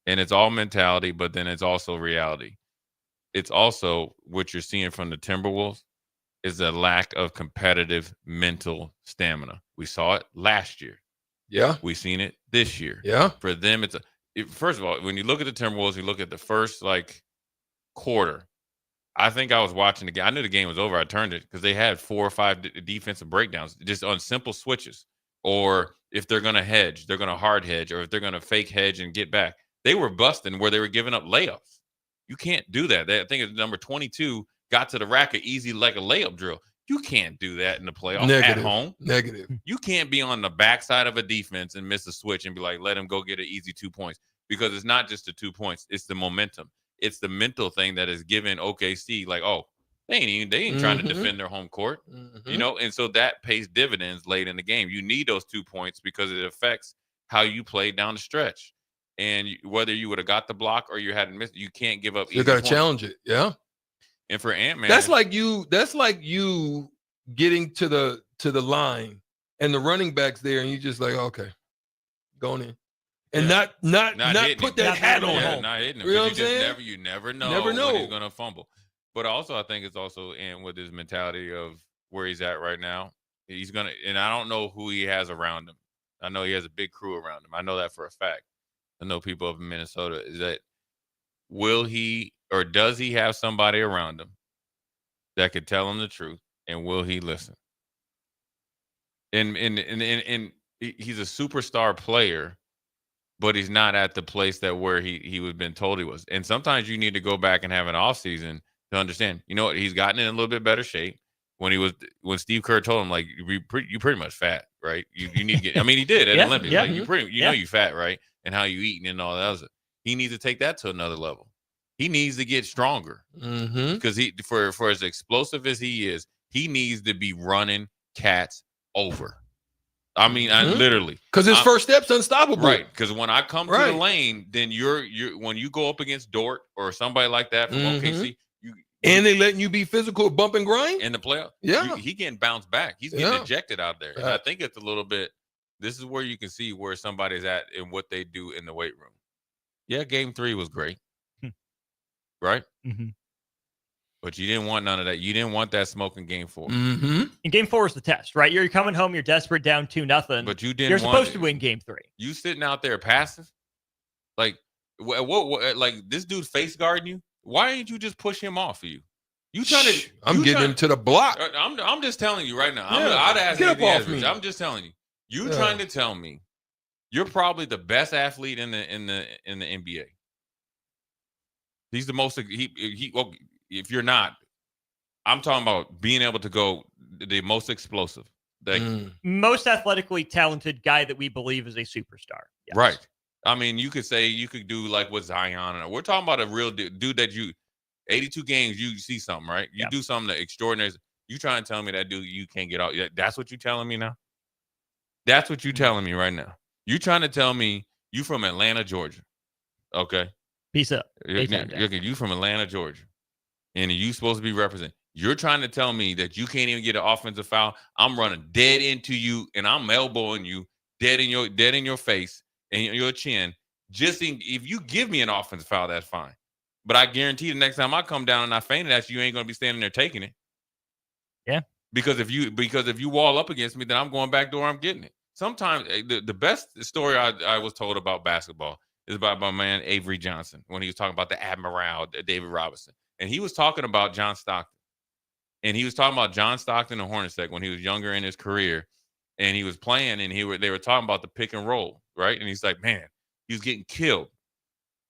And it's all mentality, but then it's also reality. It's also what you're seeing from the Timberwolves is a lack of competitive mental stamina. We saw it last year. Yeah. We've seen it this year. Yeah. For them, first of all, when you look at the Timberwolves, you look at the first quarter. I think I was watching the game. I knew the game was over. I turned it because they had 4 or 5 defensive breakdowns just on simple switches. Or if they're going to hedge, they're going to hard hedge, or if they're going to fake hedge and get back. They were busting where they were giving up layups. You can't do that. I think it's number 22 got to the rack easy like a layup drill. You can't do that in the playoffs at home. Negative. You can't be on the backside of a defense and miss a switch and be like, let him go get an easy 2 points. Because it's not just the 2 points. It's the momentum. It's the mental thing that is given OKC they ain't trying to defend their home court, and so that pays dividends late in the game. You need those 2 points because it affects how you play down the stretch. And whether you would have got the block or you hadn't missed, you can't give up. You got to challenge it. Yeah. And for Ant-Man, that's like you getting to the line and the running back's there and you just like, okay, going in. And not put that hat on. Yeah, not hitting him. You know what I'm saying? You never know when he's going to fumble. But also, I think it's also in with his mentality of where he's at right now. He's going to, and I don't know who he has around him. I know he has a big crew around him. I know that for a fact. I know people up in Minnesota. Is that will he or does he have somebody around him that could tell him the truth, and will he listen? And he's a superstar player, but he's not at the place that where he was been told he was. And sometimes you need to go back and have an off season to understand. You know what? He's gotten in a little bit better shape. When Steve Kerr told him, you pretty much fat, right? You need to get. I mean, he did at Yeah, Olympics. yeah. Know you fat, right? And how you eating and all that other. He needs to take that to another level. He needs to get stronger because for as explosive as he is, he needs to be running cats over. I mean, literally, because his first step's unstoppable, right? Because when I come to the lane, then you're when you go up against Dort or somebody like that from OKC, and they letting you be physical, bump and grind in the playoff. Yeah, he getting bounced back. He's getting ejected out there. And I think it's a little bit. This is where you can see where somebody's at and what they do in the weight room. Yeah, game 3 was great, right? But you didn't want none of that. You didn't want that smoke in game 4. And game 4 is the test, right? You're coming home, you're desperate, down 2-0. But you didn't. You're supposed to win game 3. You sitting out there passive, like what? Like this dude face guarding you. Why ain't you just push him off of you? You trying to? I'm getting him to the block. I'm just telling you right now. Yeah. I'd ask Get up off me. I'm just telling you. You trying to tell me You're probably the best athlete in the NBA. He's the most. Well, if you're not, I'm talking about being able to go the most explosive, most athletically talented guy that we believe is a superstar. Yes. Right. I mean, you could say you could do like with Zion. And we're talking about a real dude that 82 games, you see something, right? You do something that extraordinary. You trying to tell me that dude you can't get out? That's what you're telling me now? That's what you're telling me right now. You're trying to tell me you from Atlanta, Georgia. Okay. Peace up. You from Atlanta, Georgia. And you supposed to be representing. You're trying to tell me that you can't even get an offensive foul. I'm running dead into you and I'm elbowing you dead in your face and your chin. If you give me an offensive foul, that's fine. But I guarantee the next time I come down and I fainted at you ain't gonna be standing there taking it. Yeah. Because if you wall up against me, then I'm going back door, I'm getting it. Sometimes the best story I was told about basketball is about my man Avery Johnson when he was talking about the Admiral David Robinson. And he was talking about John Stockton. And he was talking about John Stockton and Hornacek when he was younger in his career. And he was playing and they were talking about the pick and roll, right? And he's like, man, he was getting killed.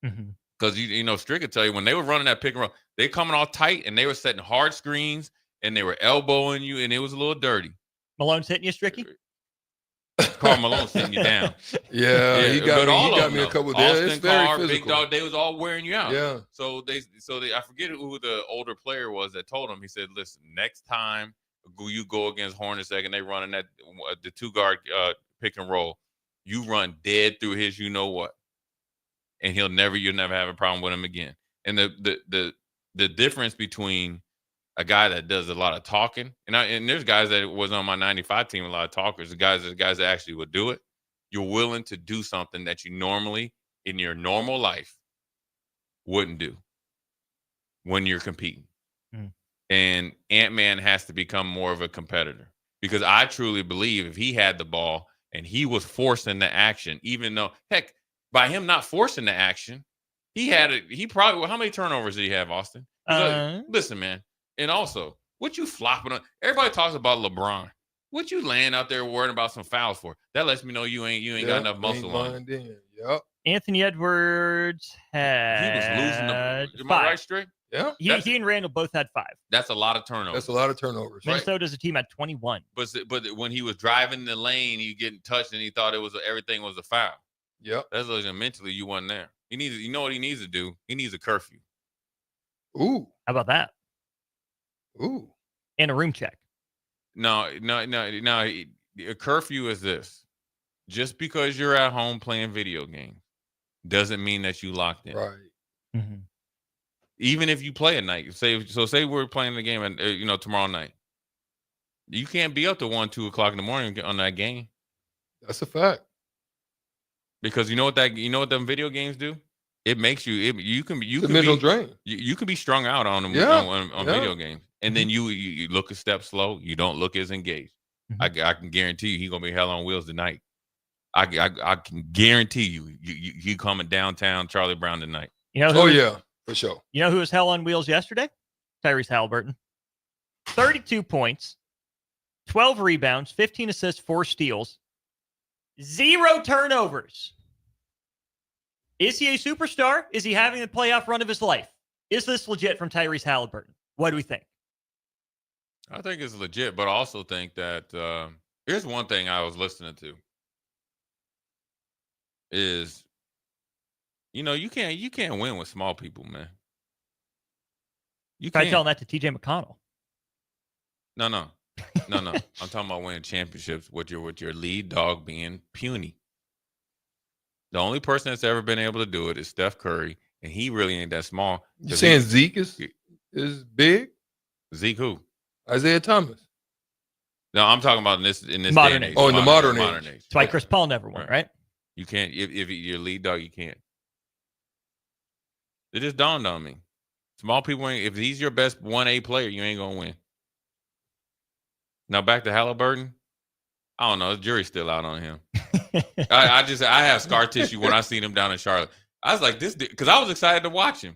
Because, Strick could tell you when they were running that pick and roll, they coming all tight and they were setting hard screens and they were elbowing you and it was a little dirty. Malone's hitting you, Stricky? Karl Malone's sitting you down. Yeah, he got me a couple of days. Austin Carr, Big Dog, they was all wearing you out. Yeah. So they I forget who the older player was that told him. He said, listen, next time you go against Hornacek and they running that the 2-guard pick and roll, you run dead through his you know what. And you'll never have a problem with him again. And the difference between a guy that does a lot of talking, and there's guys that was on my 95 team, a lot of talkers, the guys that actually would do it. You're willing to do something that you normally in your normal life wouldn't do when you're competing. And Ant-Man has to become more of a competitor because I truly believe if he had the ball and he was forcing the action, even though heck, by him not forcing the action, he probably, how many turnovers did he have, Austin? Listen, man. And also, what you flopping on? Everybody talks about LeBron. What you laying out there worrying about some fouls for? That lets me know you ain't got enough muscle on. Yep. Anthony Edwards had he was losing the. Am I right, Strick? Yeah. He and Randall both had 5. That's a lot of turnovers. That's a lot of turnovers. Minnesota's a team at 21. But when he was driving the lane, he getting touched and he thought everything was a foul. Yep. That's like mentally you wasn't there. He needs. You know what he needs to do? He needs a curfew. Ooh. How about that? Ooh. And a room check. No. A curfew is this. Just because you're at home playing video games doesn't mean that you locked in. Right. Mm-hmm. Even if you play at night. Say we're playing the game tomorrow night. You can't be up to 1-2 o'clock in the morning on that game. That's a fact. Because you know what them video games do? It makes you can mental drain. You can be strung out on them on video games. And then you look a step slow. You don't look as engaged. Mm-hmm. I can guarantee you, he's gonna be hell on wheels tonight. I can guarantee you coming downtown Charlie Brown tonight. Yeah, for sure. You know who was hell on wheels yesterday? Tyrese Halliburton. 32 points, 12 rebounds, 15 assists, 4 steals, 0 turnovers. Is he a superstar? Is he having the playoff run of his life? Is this legit from Tyrese Halliburton? What do we think? I think it's legit, but I also think that here's one thing I was listening to is, you can't win with small people, man. You Try can't. telling that to TJ McConnell. No. I'm talking about winning championships with your lead dog being puny. The only person that's ever been able to do it is Steph Curry, and he really ain't that small. You saying Zeke is big? Zeke who? Isaiah Thomas. No, I'm talking about in this modern age. age. Oh, in the modern age. That's why Chris Paul never won, right? You can't if you're lead dog, you can't. It just dawned on me. Small people ain't. If he's your best 1A player, you ain't gonna win. Now back to Halliburton. I don't know. The jury's still out on him. I have scar tissue when I seen him down in Charlotte. I was like, this because I was excited to watch him.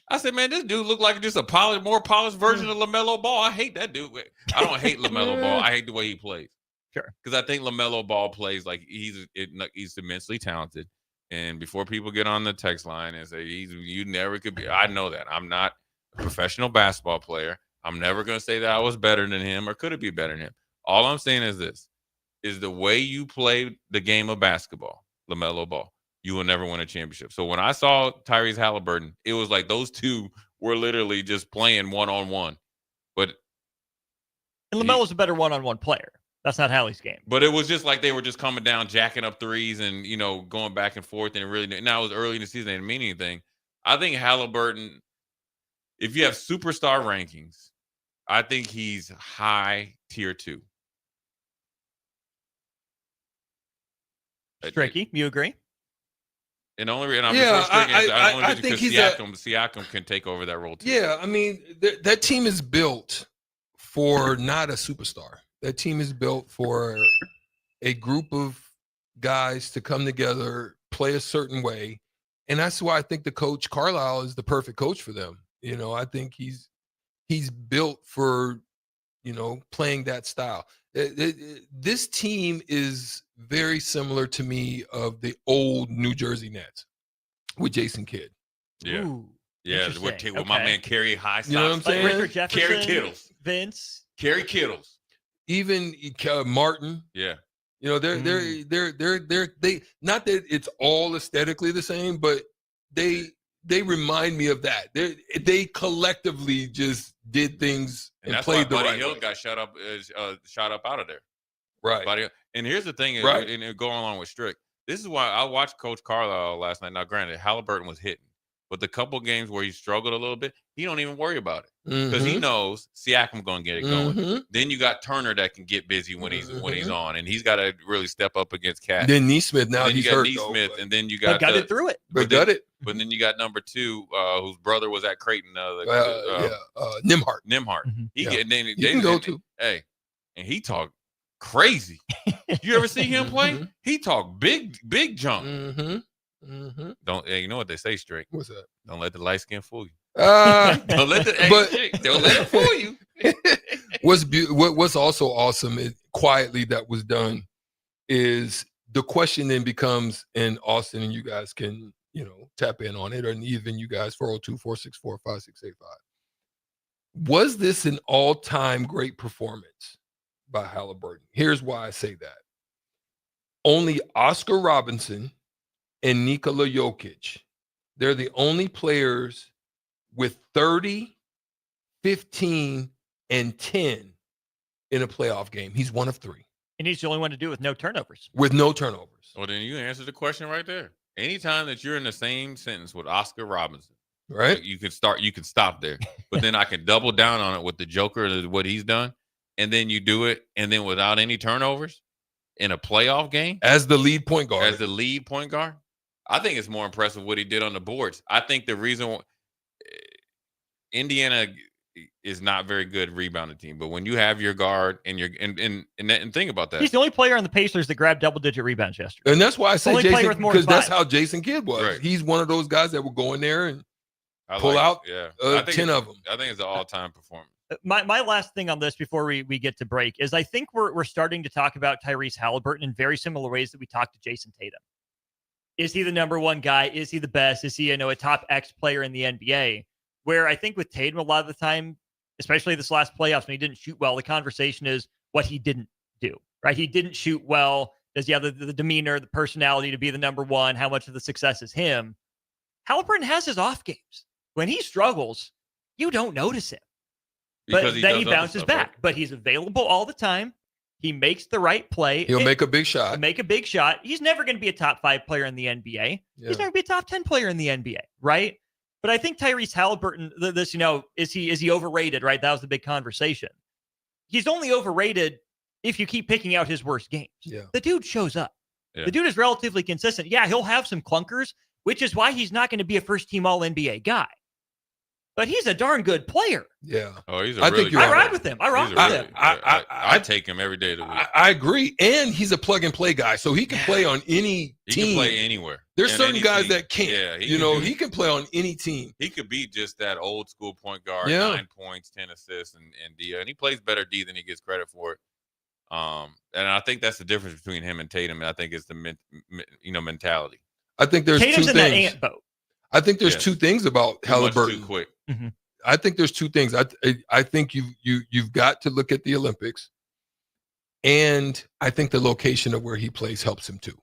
I said, man, this dude looked like just a more polished version of LaMelo Ball. I hate that dude. I don't hate LaMelo Ball. I hate the way he plays. Sure. Because I think LaMelo Ball plays like he's immensely talented. And before people get on the text line and say you never could be, I know that. I'm not a professional basketball player. I'm never going to say that I was better than him or could it be better than him. All I'm saying is this, is the way you play the game of basketball, LaMelo Ball, you will never win a championship. So when I saw Tyrese Halliburton, it was like those two were literally just playing one-on-one. But And LaMelo's a better one-on-one player. That's not Hallie's game. But it was just like they were just coming down, jacking up threes and, going back and forth. And now it was early in the season. It didn't mean anything. I think Halliburton, if you have superstar rankings, I think he's high tier 2. Stricky, you agree? And the only reason I think Siakam can take over that role too. Yeah, I mean, that team is built for not a superstar. That team is built for a group of guys to come together, play a certain way. And that's why I think the coach Carlisle is the perfect coach for them. I think he's built for, playing that style. This team is very similar to me of the old New Jersey Nets with Jason Kidd. Yeah. Ooh, yeah. With my man Kerry High. You know what I'm saying? Like Richard Jefferson, Kerry Kittles. Vince. Kerry Kittles. Even Martin. Yeah. They're not that it's all aesthetically the same, but they remind me of that. They collectively just did things and that's played the why Buddy right Hield way. got shot up out of there. Right. And here's the thing, Right. and going along with Strick, this is why I watched Coach Carlisle last night. Now, granted, Halliburton was hitting, but the couple games where he struggled a little bit, he don't even worry about it because he knows Siakam going to get it going. Then you got Turner that can get busy when he's on, and he's got to really step up against Cat. Then Neesmith, now then he's you got hurt. Neesmith, and then you got it through it. But got it. But then you got number 2, whose brother was at Creighton. Nimhart. He Yeah. he can go too. Hey, and he talked crazy. You ever see him play? He talked big jump. Don't. Hey, you know what they say, Strick? What's that? Don't let the light skin fool you. Don't let the don't let it fool you. What's also awesome quietly that was done is the question then becomes, and Austin and you guys can tap in on it, or even you guys 402-464-5685. Was this an all-time great performance by Halliburton? Here's why I say that. Only Oscar Robinson and Nikola Jokic, they're the only players with 30, 15, and 10 in a playoff game. He's one of 3. And he's the only one to do it with no turnovers. With no turnovers. Well, then you answered the question right there. Anytime that you're in the same sentence with Oscar Robinson, right? You can stop there. But then I can double down on it with the Joker, what he's done, and then you do it, and then without any turnovers in a playoff game as the lead point guard. I think it's more impressive what he did on the boards. I think the reason Indiana is not very good rebounding team, but when you have your guard and think about that, he's the only player on the Pacers that grabbed double-digit rebounds yesterday. And that's why I say Jason, because that's 5. how Jason Kidd was. Right. He's one of those guys that will go in there and pull out 10 of them. I think it's an all-time performance. My last thing on this before we get to break is I think we're starting to talk about Tyrese Halliburton in very similar ways that we talked to Jason Tatum. Is he the number one guy? Is he the best? Is he a top X player in the NBA? Where I think with Tatum a lot of the time, especially this last playoffs when he didn't shoot well, the conversation is what he didn't do, right? He didn't shoot well. Does he have the demeanor, the personality to be the number one? How much of the success is him? Halliburton has his off games. When he struggles, you don't notice him. But then he bounces back. Right? But he's available all the time. He makes the right play. He'll make a big shot. He's never going to be a top 5 player in the NBA. Yeah. He's never going to be a top 10 player in the NBA, right? But I think Tyrese Halliburton, is he overrated, right? That was the big conversation. He's only overrated if you keep picking out his worst games. Yeah. The dude shows up. Yeah. The dude is relatively consistent. Yeah, he'll have some clunkers, which is why he's not going to be a first-team All-NBA guy. But he's a darn good player. Yeah. Oh, he's I ride with him. I take him every day of the week. I agree. And he's a plug-and-play guy, so he can play on any team. He can play anywhere. There's certain guys that can't. Yeah, he can play on any team. He could be just that old school point guard, 9 points, 10 assists, and D. And he plays better D than he gets credit for it. And I think that's the difference between him and Tatum. And I think it's the mentality. I think there's Tatum's two in that things. ant boat. I think there's two things about Halliburton. Too quick. Mm-hmm. I think there's two things. I think you've got to look at the Olympics, and I think the location of where he plays helps him too,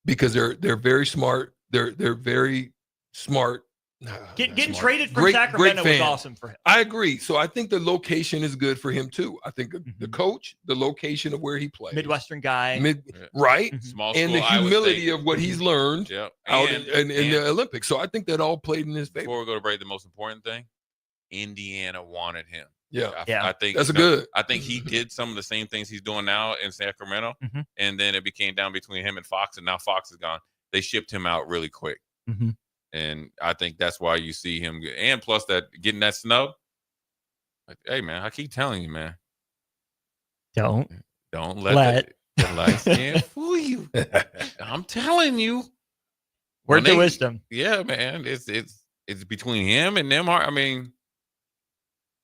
because they're very smart. They're very smart. Getting traded from Sacramento was awesome for him. I agree. So I think the location is good for him too. I think the coach, the location of where he plays, Midwestern guy, right? Small and school, the Iowa humility State. of what he's learned out in the Olympics. So I think that all played in his favor. Before we go to break, the most important thing, Indiana wanted him. Yeah, I think that's good. I think he did some of the same things he's doing now in Sacramento, and then it became down between him and Fox, and now Fox is gone. They shipped him out really quick. And I think that's why you see him. And plus that getting that snub. Like, hey, man, I keep telling you, man. Don't let the light skin fool you. I'm telling you. Word to wisdom. Yeah, man. It's between him and them. I mean,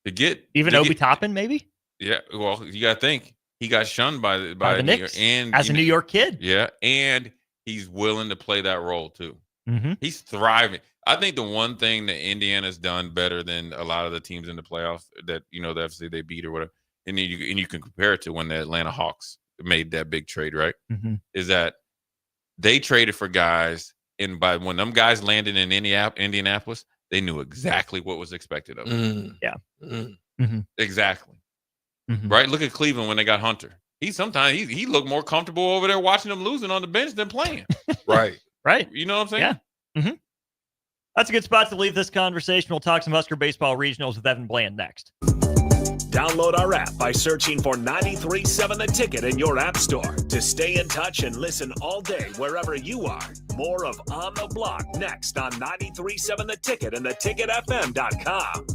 Obi Toppin, maybe? Yeah. Well, you got to think. He got shunned by the Knicks and as a New York kid. Yeah. And he's willing to play that role, too. He's thriving. I think the one thing that Indiana's done better than a lot of the teams in the playoffs that, the FC they beat or whatever, and you can compare it to when the Atlanta Hawks made that big trade, right? Is that they traded for guys, and when them guys landed in Indianapolis, they knew exactly what was expected of them. Exactly. Right? Look at Cleveland when they got Hunter. He looked more comfortable over there watching them losing on the bench than playing. Right. Right. You know what I'm saying? Yeah. That's a good spot to leave this conversation. We'll talk some Husker baseball regionals with Evan Bland next. Download our app by searching for 93.7 The Ticket in your app store to stay in touch and listen all day wherever you are. More of On the Block next on 93.7 The Ticket and theticketfm.com.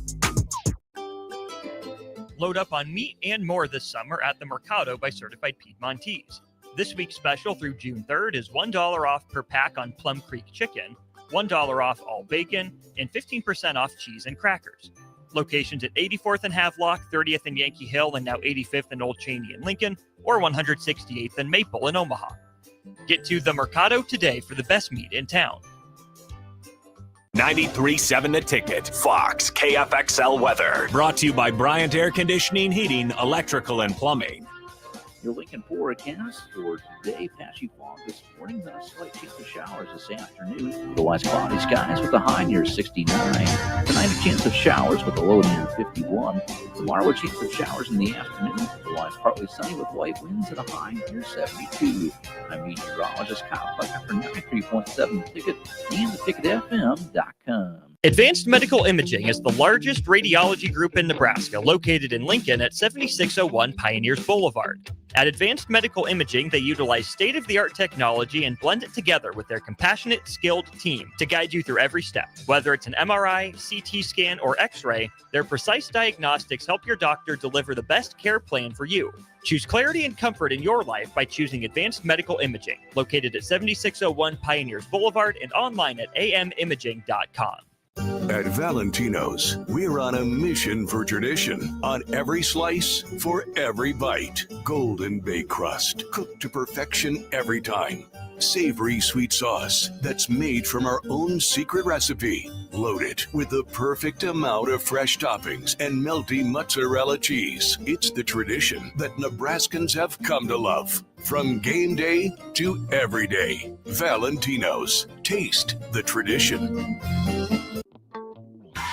Load up on meat and more this summer at the Mercado by Certified Piedmontese. This week's special through June 3rd is $1 off per pack on Plum Creek chicken, $1 off all bacon, and 15% off cheese and crackers. Locations at 84th and Havelock, 30th and Yankee Hill, and now 85th and Old Cheney and Lincoln, or 168th and Maple in Omaha. Get to the Mercado today for the best meat in town. 93.7 The Ticket, Fox, KFXL weather. Brought to you by Bryant Air Conditioning, Heating, Electrical, and Plumbing. Your Lincoln forecast for today: patchy fog this morning, then a slight chance of showers this afternoon. Otherwise, cloudy skies with a high near 69. Tonight, a chance of showers with a low near 51. Tomorrow, a chance of showers in the afternoon. Otherwise, partly sunny with light winds at a high near 72. I'm meteorologist Kyle Flecker for 93.7 The Ticket and theticketfm.com. Advanced Medical Imaging is the largest radiology group in Nebraska, located in Lincoln at 7601 Pioneers Boulevard. At Advanced Medical Imaging, they utilize state-of-the-art technology and blend it together with their compassionate, skilled team to guide you through every step. Whether it's an MRI, CT scan, or X-ray, their precise diagnostics help your doctor deliver the best care plan for you. Choose clarity and comfort in your life by choosing Advanced Medical Imaging, located at 7601 Pioneers Boulevard and online at amimaging.com. At Valentino's, we're on a mission for tradition. On every slice, for every bite. Golden baked crust, cooked to perfection every time. Savory sweet sauce that's made from our own secret recipe. Loaded with the perfect amount of fresh toppings and melty mozzarella cheese. It's the tradition that Nebraskans have come to love. From game day to every day. Valentino's. Taste the tradition.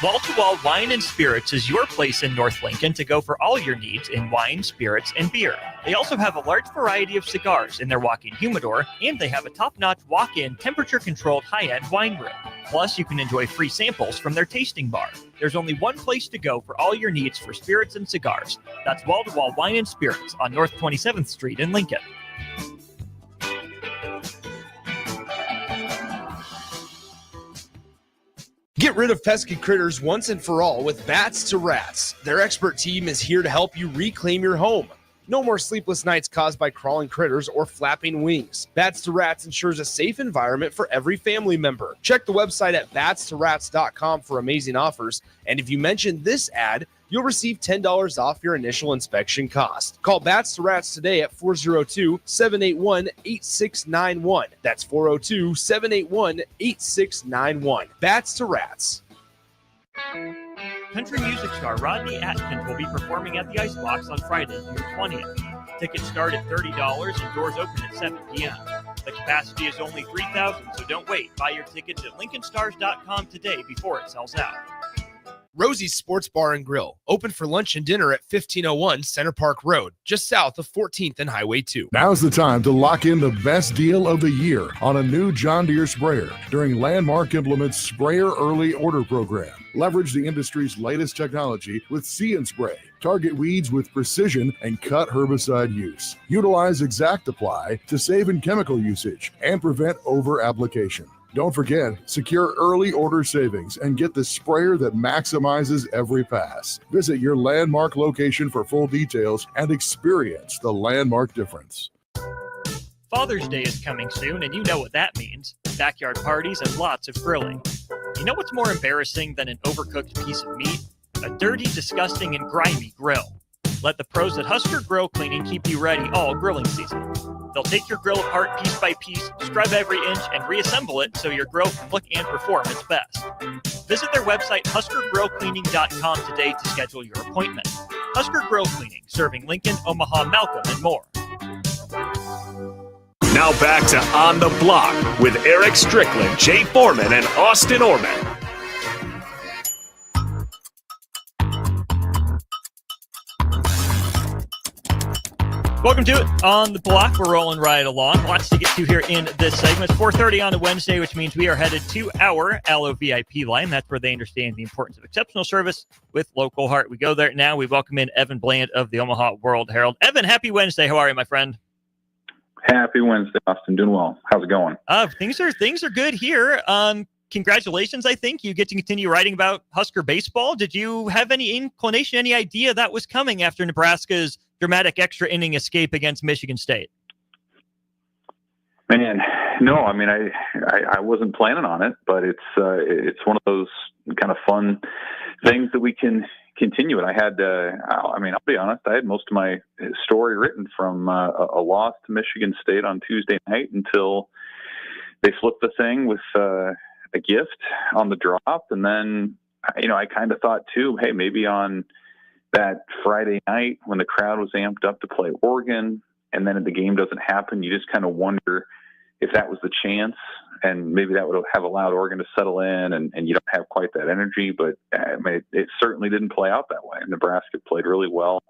Wall-to-Wall Wine and Spirits is your place in North Lincoln to go for all your needs in wine, spirits, and beer. They also have a large variety of cigars in their walk-in humidor, and they have a top-notch walk-in temperature-controlled high-end wine room. Plus, you can enjoy free samples from their tasting bar. There's only one place to go for all your needs for spirits and cigars. That's Wall-to-Wall Wine and Spirits on North 27th Street in Lincoln. Get rid of pesky critters once and for all with Bats to Rats. Their expert team is here to help you reclaim your home. No more sleepless nights caused by crawling critters or flapping wings. Bats to Rats ensures a safe environment for every family member. Check the website at batstoRats.com for amazing offers. And if you mention this ad, you'll receive $10 off your initial inspection cost. Call Bats to Rats today at 402-781-8691. That's 402-781-8691. Bats to Rats. Country music star Rodney Atkins will be performing at the Icebox on Friday, June 20th. Tickets start at $30 and doors open at 7 p.m. The capacity is only 3,000, so don't wait. Buy your tickets at LincolnStars.com today before it sells out. Rosie's Sports Bar and Grill, open for lunch and dinner at 1501 Center Park Road, just south of 14th and Highway 2. Now's the time to lock in the best deal of the year on a new John Deere sprayer during Landmark Implement's Sprayer Early Order Program. Leverage the industry's latest technology with See and Spray. Target weeds with precision and cut herbicide use. Utilize Exact Apply to save in chemical usage and prevent over-application. Don't forget, secure early order savings and get the sprayer that maximizes every pass. Visit your Landmark location for full details and experience the Landmark difference. Father's Day is coming soon, and you know what that means. Backyard parties and lots of grilling. You know what's more embarrassing than an overcooked piece of meat? A dirty, disgusting, and grimy grill. Let the pros at Husker Grill Cleaning keep you ready all grilling season. They'll take your grill apart piece by piece, scrub every inch, and reassemble it so your grill can look and perform its best. Visit their website, huskergrillcleaning.com today to schedule your appointment. Husker Grill Cleaning, serving Lincoln, Omaha, Malcolm, and more. Now back to On the Block with Eric Strickland, Jay Foreman, and Austin Orman. Welcome to it on the block. We're rolling right along. Lots to get to here in this segment. It's 4:30 on a Wednesday, which means we are headed to our Allo VIP line. That's where they understand the importance of exceptional service with local heart. We go there now. We welcome in Evan Bland of the Omaha World Herald. Evan, happy Wednesday. How are you, my friend? Happy Wednesday, Austin. Doing well. How's it going? Things are good here. Congratulations. I think you get to continue writing about Husker baseball. Did you have any inclination, any idea that was coming after Nebraska's dramatic extra inning escape against Michigan State? Man, no. I mean, I wasn't planning on it, but it's one of those kind of fun things that we can continue. And I had, I'll be honest, I had most of my story written from a loss to Michigan State on Tuesday night until they flipped the thing with a gift on the drop. And then, I kind of thought too, hey, maybe on that Friday night when the crowd was amped up to play Oregon and then the game doesn't happen, you just kind of wonder if that was the chance, and maybe that would have allowed Oregon to settle in and you don't have quite that energy. But it certainly didn't play out that way. Nebraska played really well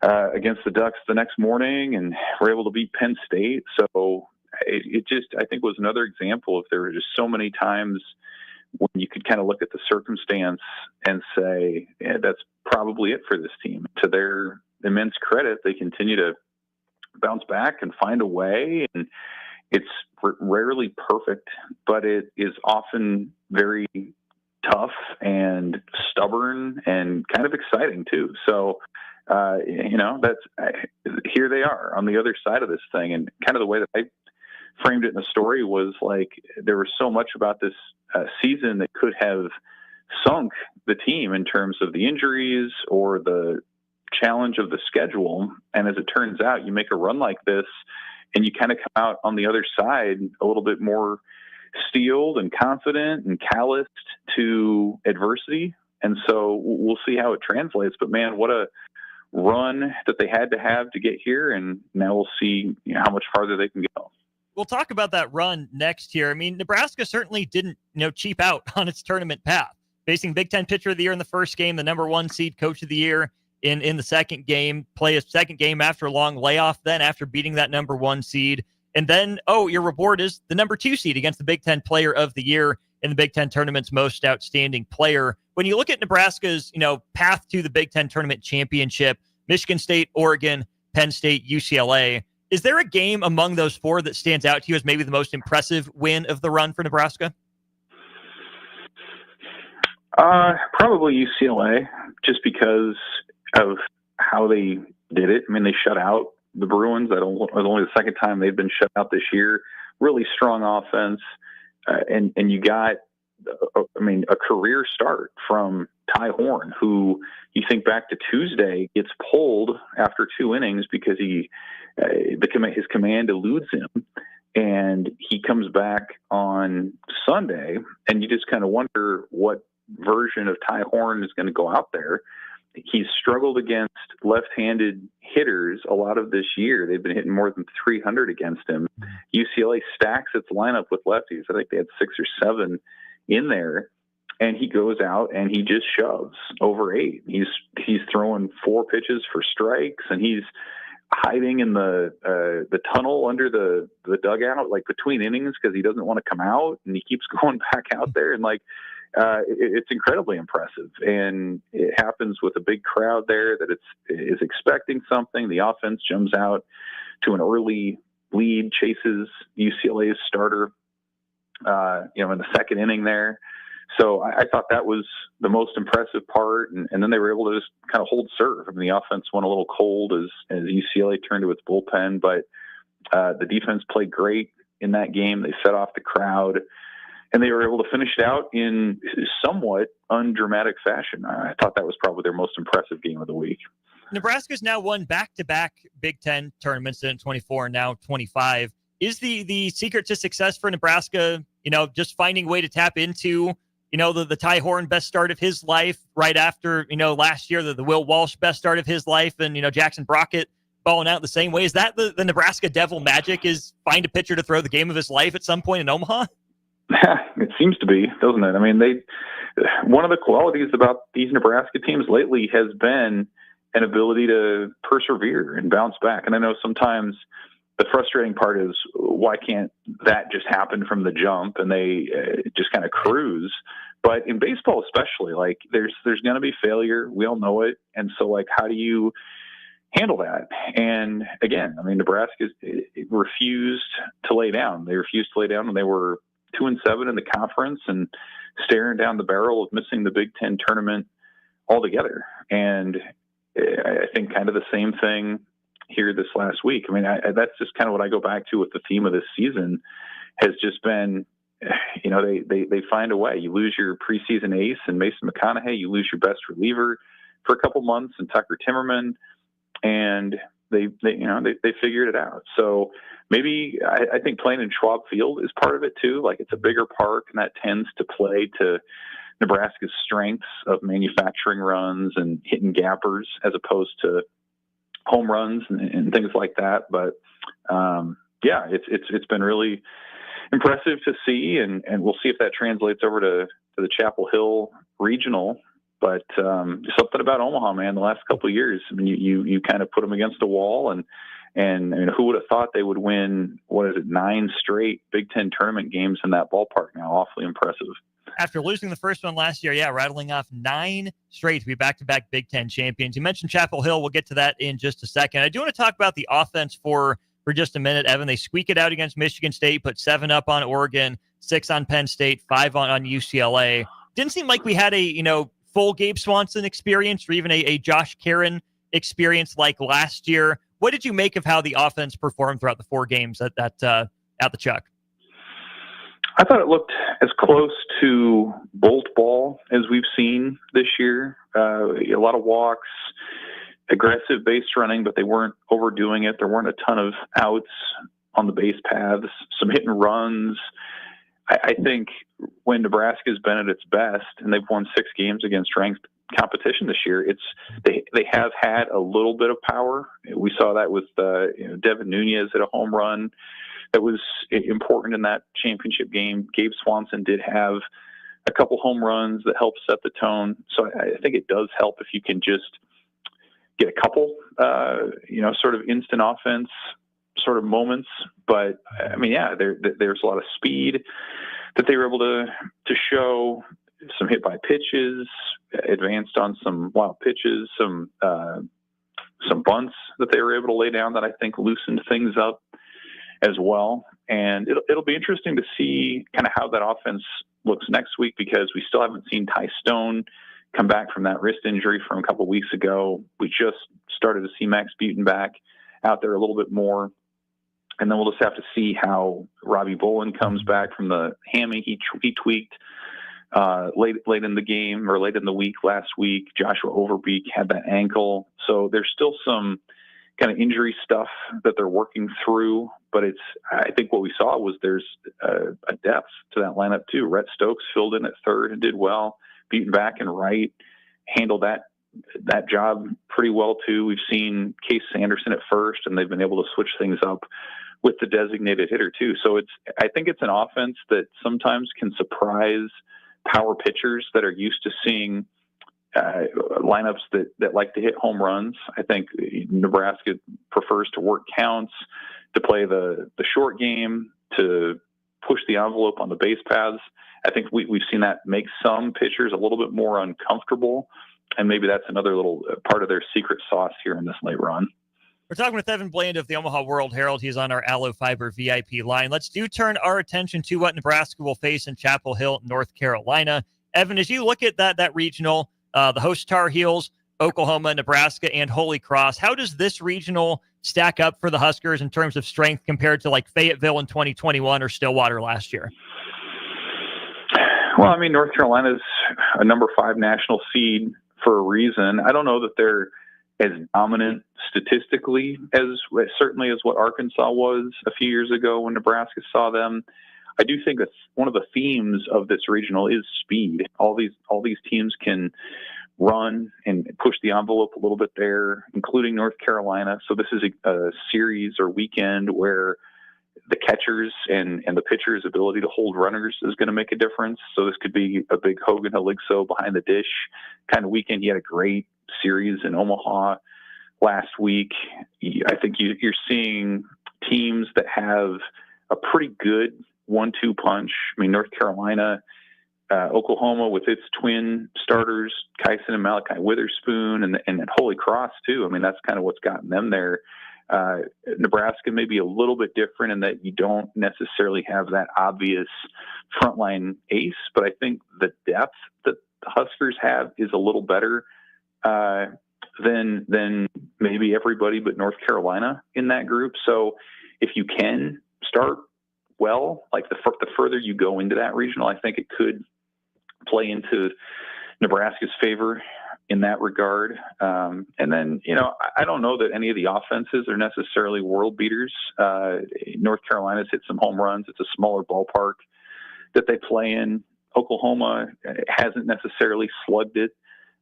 against the Ducks the next morning and were able to beat Penn State. So it just, I think, was another example of there were just so many times when you could kind of look at the circumstance and say, yeah, that's probably it for this team. To their immense credit, they continue to bounce back and find a way. And it's rarely perfect, but it is often very tough and stubborn and kind of exciting too. So, here they are on the other side of this thing. And kind of the way that I framed it in the story was like, there was so much about this season that could have sunk the team in terms of the injuries or the challenge of the schedule. And as it turns out, you make a run like this and you kind of come out on the other side a little bit more steeled and confident and calloused to adversity. And so we'll see how it translates. But man, what a run that they had to have to get here. And now we'll see how much farther they can go. We'll talk about that run next year. I mean, Nebraska certainly didn't, cheap out on its tournament path. Facing Big Ten Pitcher of the Year in the first game, the number 1 seed Coach of the Year in the second game, play a second game after a long layoff, then after beating that number 1 seed. And then, your reward is the number 2 seed against the Big Ten Player of the Year in the Big Ten Tournament's most outstanding player. When you look at Nebraska's, path to the Big Ten Tournament championship, Michigan State, Oregon, Penn State, UCLA, is there a game among those 4 that stands out to you as maybe the most impressive win of the run for Nebraska? Probably UCLA, just because of how they did it. I mean, they shut out the Bruins. That was only the second time they've been shut out this year. Really strong offense. And you got, a career start from Ty Horn, who you think back to Tuesday, gets pulled after 2 innings because his command eludes him. And he comes back on Sunday, and you just kind of wonder what version of Ty Horn is going to go out there. He's struggled against left-handed hitters a lot of this year. They've been hitting more than 300 against him. UCLA stacks its lineup with lefties. I think they had 6 or 7 in there, and he goes out and he just shoves over 8. He's throwing 4 pitches for strikes, and he's hiding in the tunnel under the dugout, like between innings, because he doesn't want to come out, and he keeps going back out there, and it's incredibly impressive. And it happens with a big crowd there that is expecting something. The offense jumps out to an early lead, chases UCLA's starter, in the second inning there. So I thought that was the most impressive part. And then they were able to just kind of hold serve. I mean, the offense went a little cold as UCLA turned to its bullpen, but the defense played great in that game. They fed off the crowd, and they were able to finish it out in somewhat undramatic fashion. I thought that was probably their most impressive game of the week. Nebraska's now won back-to-back Big Ten tournaments in 24 and now 25. Is the secret to success for Nebraska, just finding a way to tap into, the Ty Horn best start of his life right after, last year, the Will Walsh best start of his life, and, Jackson Brockett balling out the same way? Is that the Nebraska Devil magic, is find a pitcher to throw the game of his life at some point in Omaha? It seems to be, doesn't it? I mean, one of the qualities about these Nebraska teams lately has been an ability to persevere and bounce back. And I know sometimes the frustrating part is, why can't that just happen from the jump and they just kind of cruise? But in baseball especially, there's going to be failure. We all know it. And so, how do you handle that? And again, Nebraska refused to lay down. They refused to lay down when they were 2-7 in the conference and staring down the barrel of missing the Big Ten tournament altogether. And I think kind of the same thing here this last week. That's just kind of what I go back to with the theme of this season, has just been, they find a way. You lose your preseason ace and Mason McConaughey, you lose your best reliever for a couple months and Tucker Timmerman, and they figured it out. So maybe I think playing in Schwab Field is part of it too. It's a bigger park, and that tends to play to Nebraska's strengths of manufacturing runs and hitting gappers as opposed to home runs and things like that. But it's been really impressive to see, and we'll see if that translates over to the Chapel Hill regional. But something about Omaha, man, the last couple of years, you kind of put them against a wall, and who would have thought they would win, 9 straight Big Ten tournament games in that ballpark now? Awfully impressive. After losing the first one last year, rattling off 9 straight to be back-to-back Big Ten champions. You mentioned Chapel Hill. We'll get to that in just a second. I do want to talk about the offense for just a minute, Evan. They squeak it out against Michigan State, put 7 up on Oregon, 6 on Penn State, 5 on UCLA. Didn't seem like we had a, full Gabe Swanson experience or even a Josh Caron experience like last year. What did you make of how the offense performed throughout the 4 games at the Chuck? I thought it looked as close to bolt ball as we've seen this year. A lot of walks, aggressive base running, but they weren't overdoing it. There weren't a ton of outs on the base paths, some hit and runs. I think when Nebraska's been at its best, and they've won 6 games against ranked competition this year, they have had a little bit of power. We saw that with Devin Nunez at a home run that was important in that championship game. Gabe Swanson did have a couple home runs that helped set the tone. So I think it does help if you can just get a couple, sort of instant offense sort of moments. But there's a lot of speed that they were able to show, some hit by pitches, advanced on some wild pitches, some bunts that they were able to lay down that I think loosened things up as well. And it'll be interesting to see kind of how that offense looks next week, because we still haven't seen Ty Stone come back from that wrist injury from a couple weeks ago. We just started to see Max Butin back out there a little bit more. And then we'll just have to see how Robbie Bolin comes back from the hammy he tweaked late in the game or late in the week last week. Joshua Overbeek had that ankle. So there's still some kind of injury stuff that they're working through. But I think what we saw was there's a depth to that lineup too. Rhett Stokes filled in at third and did well. Butin back and right, handled that job pretty well too. We've seen Case Sanderson at first, and they've been able to switch things up with the designated hitter too. So I think it's an offense that sometimes can surprise power pitchers that are used to seeing lineups that like to hit home runs. I think Nebraska prefers to work counts, to play the short game, to push the envelope on the base paths. I think we've seen that make some pitchers a little bit more uncomfortable, and maybe that's another little part of their secret sauce here in this late run. We're talking with Evan Bland of the Omaha World Herald. He's on our Allo Fiber VIP line. Let's turn our attention to what Nebraska will face in Chapel Hill, North Carolina. Evan, as you look at that regional, the host Tar Heels, Oklahoma, Nebraska, and Holy Cross, how does this regional stack up for the Huskers in terms of strength compared to like Fayetteville in 2021 or Stillwater last year? Well, I mean, North Carolina's a number 5 national seed for a reason. I don't know that they're as dominant statistically as certainly as what Arkansas was a few years ago when Nebraska saw them. I do think that one of the themes of this regional is speed. All these teams can run and push the envelope a little bit there, including North Carolina. So this is a series or weekend where the catchers and the pitchers' ability to hold runners is going to make a difference. So this could be a big Hogan Haligso behind the dish kind of weekend. He had a great series in Omaha last week. I think you're seeing teams that have a pretty good 1-2 punch. I mean, North Carolina, Oklahoma with its twin starters, Kyson and Malachi Witherspoon, and Holy Cross too. I mean, that's kind of what's gotten them there. Nebraska may be a little bit different in that you don't necessarily have that obvious frontline ace, but I think the depth that the Huskers have is a little better than maybe everybody but North Carolina in that group. So if you can start well, like the further you go into that regional, I think it could play into Nebraska's favor in that regard. And then, I don't know that any of the offenses are necessarily world beaters. North Carolina's hit some home runs. It's a smaller ballpark that they play in. Oklahoma hasn't necessarily slugged it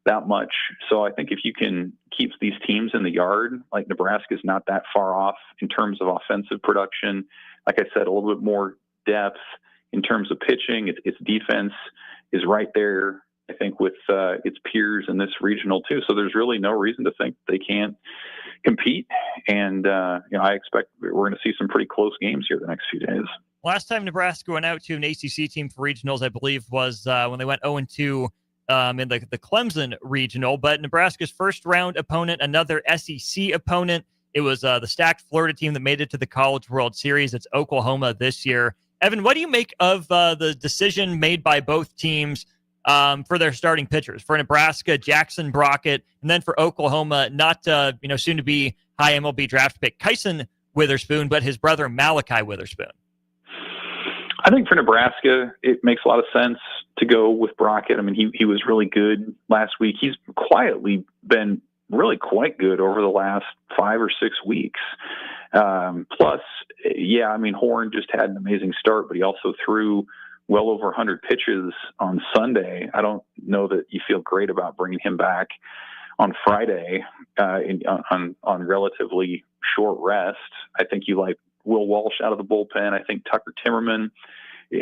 that much. So I think if you can keep these teams in the yard, like Nebraska's not that far off in terms of offensive production. Like I said, a little bit more depth in terms of pitching. Its defense is right there, I think, with its peers in this regional too. So there's really no reason to think they can't compete. And I expect we're going to see some pretty close games here the next few days. Last time Nebraska went out to an ACC team for regionals, I believe, was when they went 0-2 in the Clemson regional. But Nebraska's first round opponent, another SEC opponent, it was the stacked Florida team that made it to the College World Series. It's Oklahoma this year. Evan, what do you make of the decision made by both teams for their starting pitchers? For Nebraska, Jackson Brockett, and then for Oklahoma, not soon to be high MLB draft pick Kyson Witherspoon, but his brother Malachi Witherspoon. I think for Nebraska, it makes a lot of sense to go with Brockett. I mean, he was really good last week. He's quietly been really quite good over the last 5 or 6 weeks. Plus, Horn just had an amazing start, but he also threw well over 100 pitches on Sunday. I don't know that you feel great about bringing him back on Friday on relatively short rest. I think you like Will Walsh out of the bullpen. I think Tucker Timmerman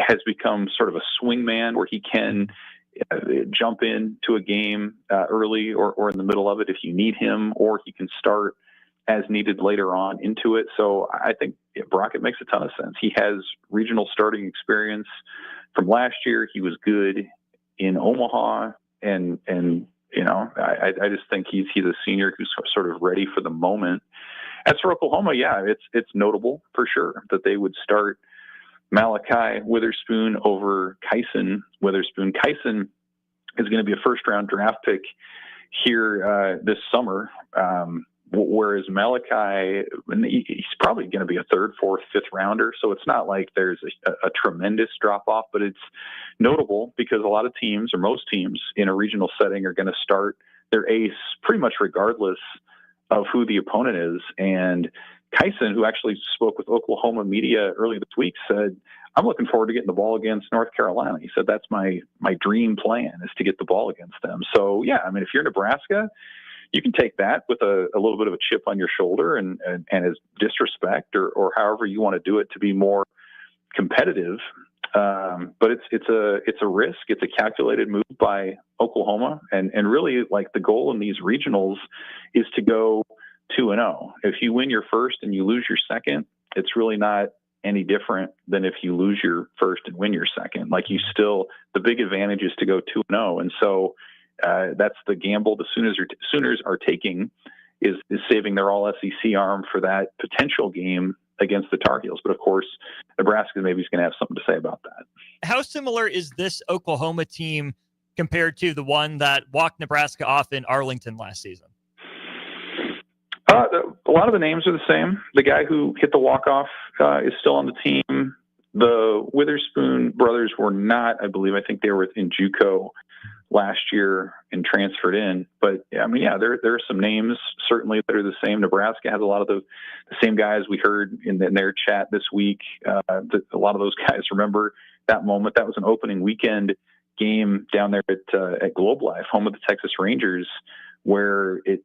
has become sort of a swing man where he can jump into a game early or in the middle of it if you need him, or he can start as needed later on into it. So I think Brockett makes a ton of sense. He has regional starting experience from last year. He was good in Omaha, and I just think he's a senior who's sort of ready for the moment. As for Oklahoma, it's notable for sure that they would start Malachi Witherspoon over Kyson Witherspoon. Kyson is going to be a first-round draft pick here this summer. Whereas Malachi, he's probably going to be a third, fourth, fifth rounder. So it's not like there's a tremendous drop-off, but it's notable because a lot of teams, or most teams in a regional setting, are going to start their ace pretty much regardless of who the opponent is. And Kyson, who actually spoke with Oklahoma media early this week, said, I'm looking forward to getting the ball against North Carolina. He said, that's my dream plan, is to get the ball against them. So, yeah, I mean, if you're Nebraska, you can take that with a little bit of a chip on your shoulder and as disrespect or however you want to do it to be more competitive. But it's a risk. It's a calculated move by Oklahoma. And really, like, the goal in these regionals is to go 2-0. If you win your first and you lose your second, it's really not any different than if you lose your first and win your second. Like, the big advantage is to go 2-0. And so that's the gamble the Sooners are taking, is saving their all SEC arm for that potential game against the Tar Heels. But of course, Nebraska maybe is going to have something to say about that. How similar is this Oklahoma team compared to the one that walked Nebraska off in Arlington last season? A lot of the names are the same. The guy who hit the walk-off is still on the team. The Witherspoon brothers were not, I believe. I think they were in JUCO last year and transferred in. But I mean, yeah, there are some names certainly that are the same. Nebraska has a lot of the same guys we heard in their chat this week. A lot of those guys remember that moment. That was an opening weekend game down there at Globe Life, home of the Texas Rangers, where it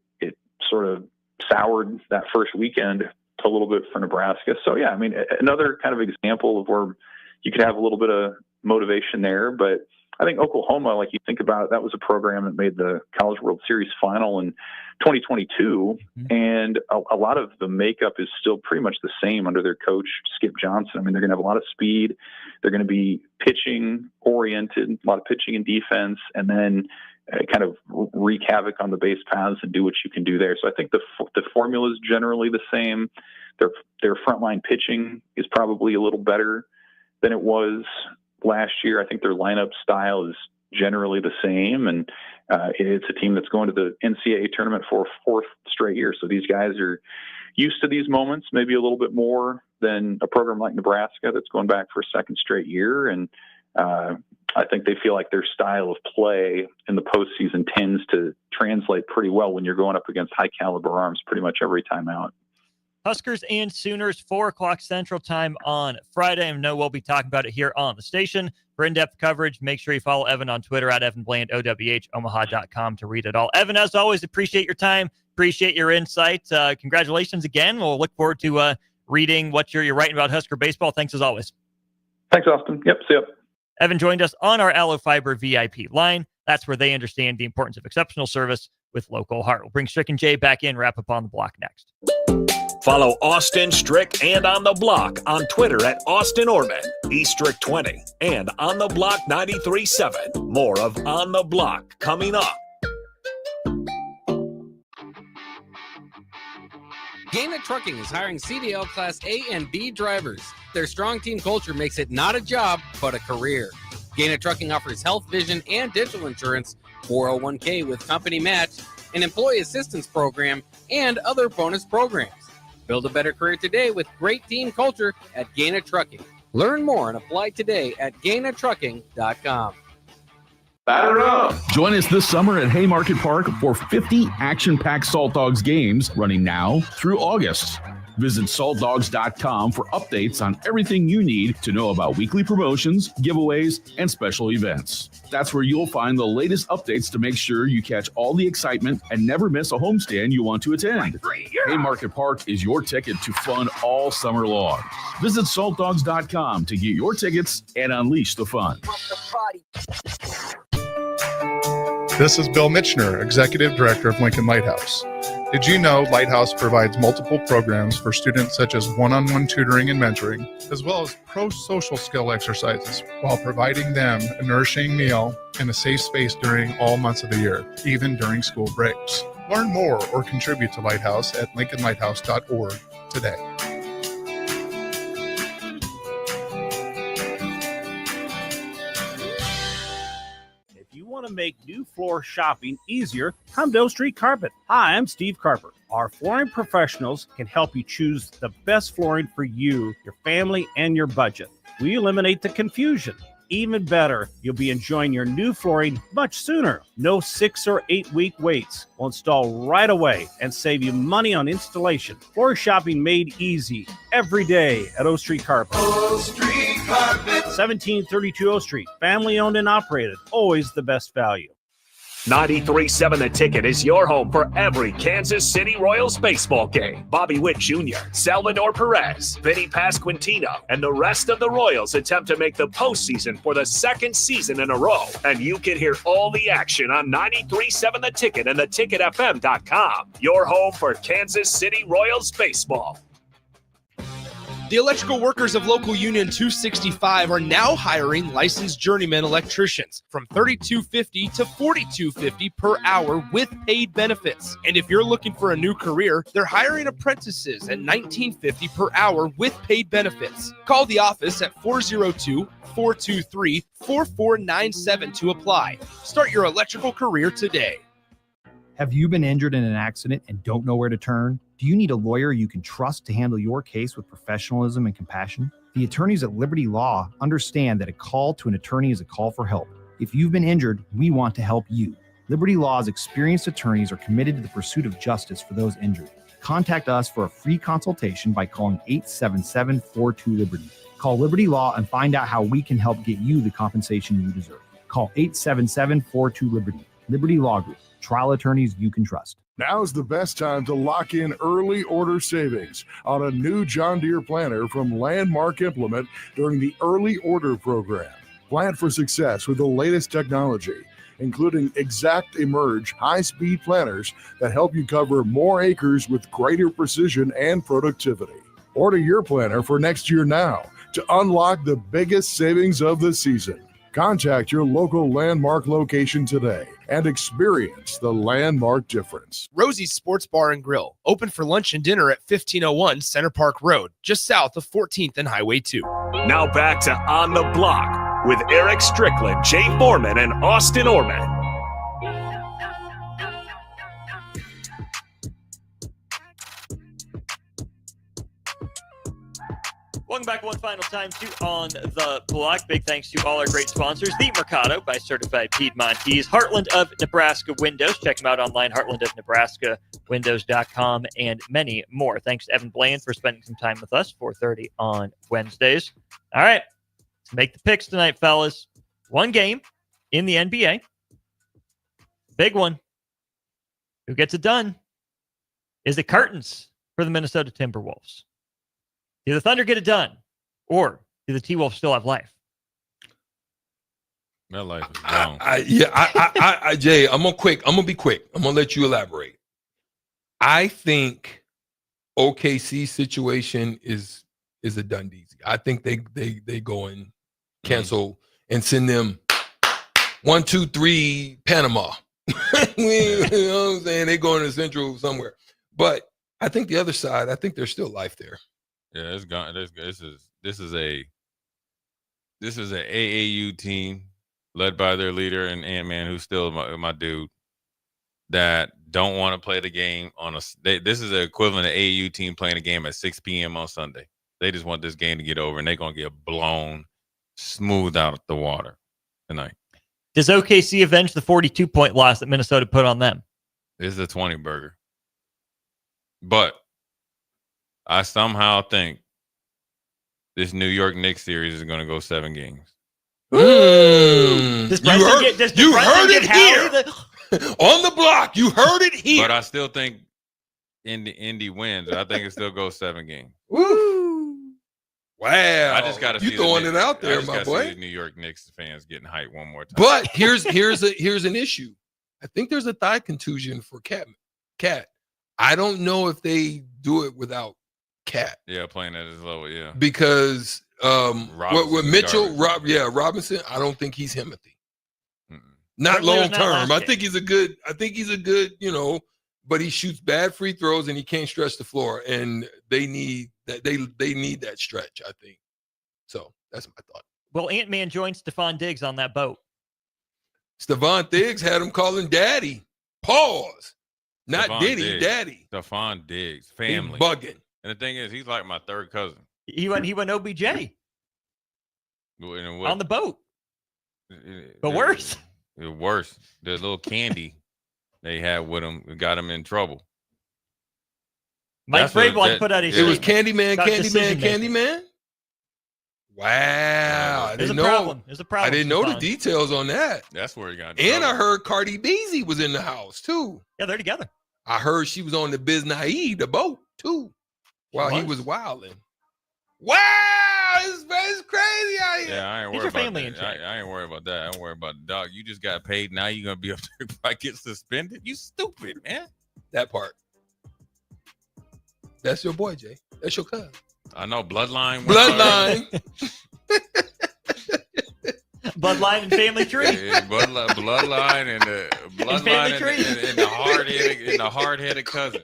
sort of soured that first weekend a little bit for Nebraska. So yeah, I mean, another kind of example of where you could have a little bit of motivation there. But I think Oklahoma, like, you think about it, that was a program that made the College World Series final in 2022. And a lot of the makeup is still pretty much the same under their coach, Skip Johnson. I mean, they're going to have a lot of speed. They're going to be pitching oriented, a lot of pitching and defense, and then kind of wreak havoc on the base paths and do what you can do there. So I think the formula is generally the same. Their frontline pitching is probably a little better than it was last year. I think their lineup style is generally the same, and it's a team that's going to the NCAA tournament for a fourth straight year. So these guys are used to these moments, maybe a little bit more than a program like Nebraska that's going back for a second straight year. And I think they feel like their style of play in the postseason tends to translate pretty well when you're going up against high caliber arms pretty much every time out. Huskers and Sooners, 4:00 Central Time on Friday. I know we'll be talking about it here on the station. For in-depth coverage, make sure you follow Evan on Twitter at Evan Bland, OWHOmaha.com to read it all. Evan, as always, appreciate your time. Appreciate your insight. Congratulations again. We'll look forward to reading what you're writing about Husker baseball. Thanks as always. Thanks, Austin. Yep, see you. Evan joined us on our Aloe Fiber VIP line. That's where they understand the importance of exceptional service with local heart. We'll bring Strick and Jay back in, wrap up on the block next. Follow Austin Strick and On the Block on Twitter at Austin Orman, eStrick20, and On the Block 93.7. More of On the Block coming up. Gaina Trucking is hiring CDL Class A and B drivers. Their strong team culture makes it not a job, but a career. Gaina Trucking offers health, vision, and dental insurance, 401k with company match, an employee assistance program, and other bonus programs. Build a better career today with great team culture at Gaina Trucking. Learn more and apply today at GainaTrucking.com. Batter up! Join us this summer at Haymarket Park for 50 action-packed Salt Dogs games running now through August. Visit saltdogs.com for updates on everything you need to know about weekly promotions, giveaways, and special events. That's where you'll find the latest updates to make sure you catch all the excitement and never miss a homestand you want to attend. Haymarket Park is your ticket to fun all summer long. Visit saltdogs.com to get your tickets and unleash the fun. This is Bill Mitchner, Executive Director of Lincoln Lighthouse. Did you know Lighthouse provides multiple programs for students such as one-on-one tutoring and mentoring, as well as pro-social skill exercises, while providing them a nourishing meal and a safe space during all months of the year, even during school breaks? Learn more or contribute to Lighthouse at lincolnlighthouse.org today. want to make new floor shopping easier, come to O Street Carpet. Hi, I'm Steve Carper. Our flooring professionals can help you choose the best flooring for you, your family, and your budget. We eliminate the confusion. Even better, you'll be enjoying your new flooring much sooner. No 6 or 8 week waits. We'll install right away and save you money on installation. Floor shopping made easy every day at O Street Carpet. O Street Carpet. 1732 O Street. Family owned and operated. Always the best value. 93.7 The Ticket is your home for every Kansas City Royals baseball game. Bobby Witt Jr., Salvador Perez, Vinny Pasquantino, and the rest of the Royals attempt to make the postseason for the second season in a row. And you can hear all the action on 93.7 The Ticket and theticketfm.com. Your home for Kansas City Royals baseball. The electrical workers of Local Union 265 are now hiring licensed journeyman electricians from $32.50 to $42.50 per hour with paid benefits. And if you're looking for a new career, they're hiring apprentices at $19.50 per hour with paid benefits. Call the office at 402-423-4497 to apply. Start your electrical career today. Have you been injured in an accident and don't know where to turn? Do you need a lawyer you can trust to handle your case with professionalism and compassion? The attorneys at Liberty Law understand that a call to an attorney is a call for help. If you've been injured, we want to help you. Liberty Law's experienced attorneys are committed to the pursuit of justice for those injured. Contact us for a free consultation by calling 877-42-LIBERTY. Call Liberty Law and find out how we can help get you the compensation you deserve. Call 877-42-LIBERTY. Liberty Law Group. Trial attorneys you can trust. Now's the best time to lock in early order savings on a new John Deere planter from Landmark Implement during the early order program. Plant for success with the latest technology, including Exact Emerge high-speed planters that help you cover more acres with greater precision and productivity. Order your planter for next year now to unlock the biggest savings of the season. Contact your local Landmark location today and experience the Landmark difference. Rosie's Sports Bar and Grill, open for lunch and dinner at 1501 Center Park Road, just south of 14th and Highway 2. Now back to On the Block with Eric Strickland, Jay Foreman, and Austin Orman. Welcome back one final time to On the Block. Big thanks to all our great sponsors. The Mercado by Certified Piedmontese. Heartland of Nebraska Windows. Check them out online, heartlandofnebraskawindows.com, and many more. Thanks to Evan Bland for spending some time with us, 4:30 on Wednesdays. All right, let's make the picks tonight, fellas. One game in the NBA. Big one. Who gets it done? Is it curtains for the Minnesota Timberwolves? Do the Thunder get it done? Or do the T-Wolves still have life? That life is gone. Jay, I'm going to be quick. I'm going to let you elaborate. I think OKC's situation is a done deal. I think they go and cancel and send them 1, 2, 3 Panama. You know what I'm saying? They go into Central somewhere. But I think the other side, I think there's still life there. Yeah, it's gone. This is a AAU team led by their leader and Ant-Man, who's still my dude, that don't want to play the game on a. This is the equivalent of AAU team playing a game at 6 p.m. on Sunday. They just want this game to get over, and they're gonna get blown smooth out of the water tonight. Does OKC avenge the 42-point loss that Minnesota put on them? This is a 20-burger, but I somehow think this New York Knicks series is going to go 7 games. Does Brunson get here on the block. You heard it here. But I still think Indy wins. I think it still goes 7 games. Woo! Wow! I just got to see throwing it out there, my boy. See the New York Knicks fans getting hyped one more time. But here's an issue. I think there's a thigh contusion for Cat. I don't know if they do it without Cat. Yeah, playing at his level, yeah. Because with Mitchell, Robinson, I don't think he's Himothy. Not long term. I think he's a good, but he shoots bad free throws and he can't stretch the floor. And they need that. They need that stretch, I think. So that's my thought. Well, Ant-Man joined Stephon Diggs on that boat. Stephon Diggs had him calling daddy. Pause. Not Stephon Diddy, Diggs. daddy. Stephon Diggs, family. He bugging. And the thing is, he's like my third cousin. He went OBJ on the boat. But worse. It was worse. The little candy they had with him got him in trouble. Mike Vrabel put out his It was Candyman. Wow. I There's a didn't know. problem. There's a problem. I didn't know the details on that. That's where he got in And trouble. I heard Cardi Beezy was in the house too. Yeah, they're together. I heard she was on the Biz Naive, the boat too, while he was wilding. Wow, it's crazy out here. Yeah, I ain't worried about that. I ain't worried about that. I ain't worried about the dog. You just got paid. Now you're gonna be up there if I get suspended. You stupid, man. That part. That's your boy, Jay. That's your cousin. I know. Bloodline. Bloodline and family tree. Yeah, bloodline and the bloodline and the hard-headed cousin.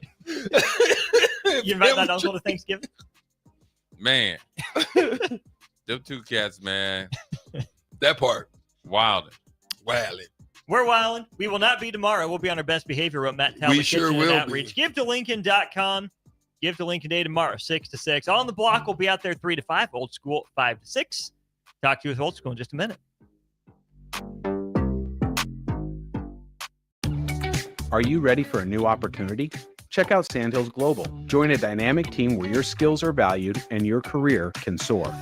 You invite that uncle to Thanksgiving? Man, them two cats, man. That part. Wildin'. We're wildin'. We will not be tomorrow. We'll be on our best behavior with Matt Talbot. We sure Kitchen and will Outreach. Give to Lincoln.com. Give to Lincoln Day tomorrow, 6 to 6. On the block, we'll be out there 3 to 5. Old School, 5 to 6. Talk to you with Old School in just a minute. Are you ready for a new opportunity? Check out Sandhills Global. Join a dynamic team where your skills are valued and your career can soar.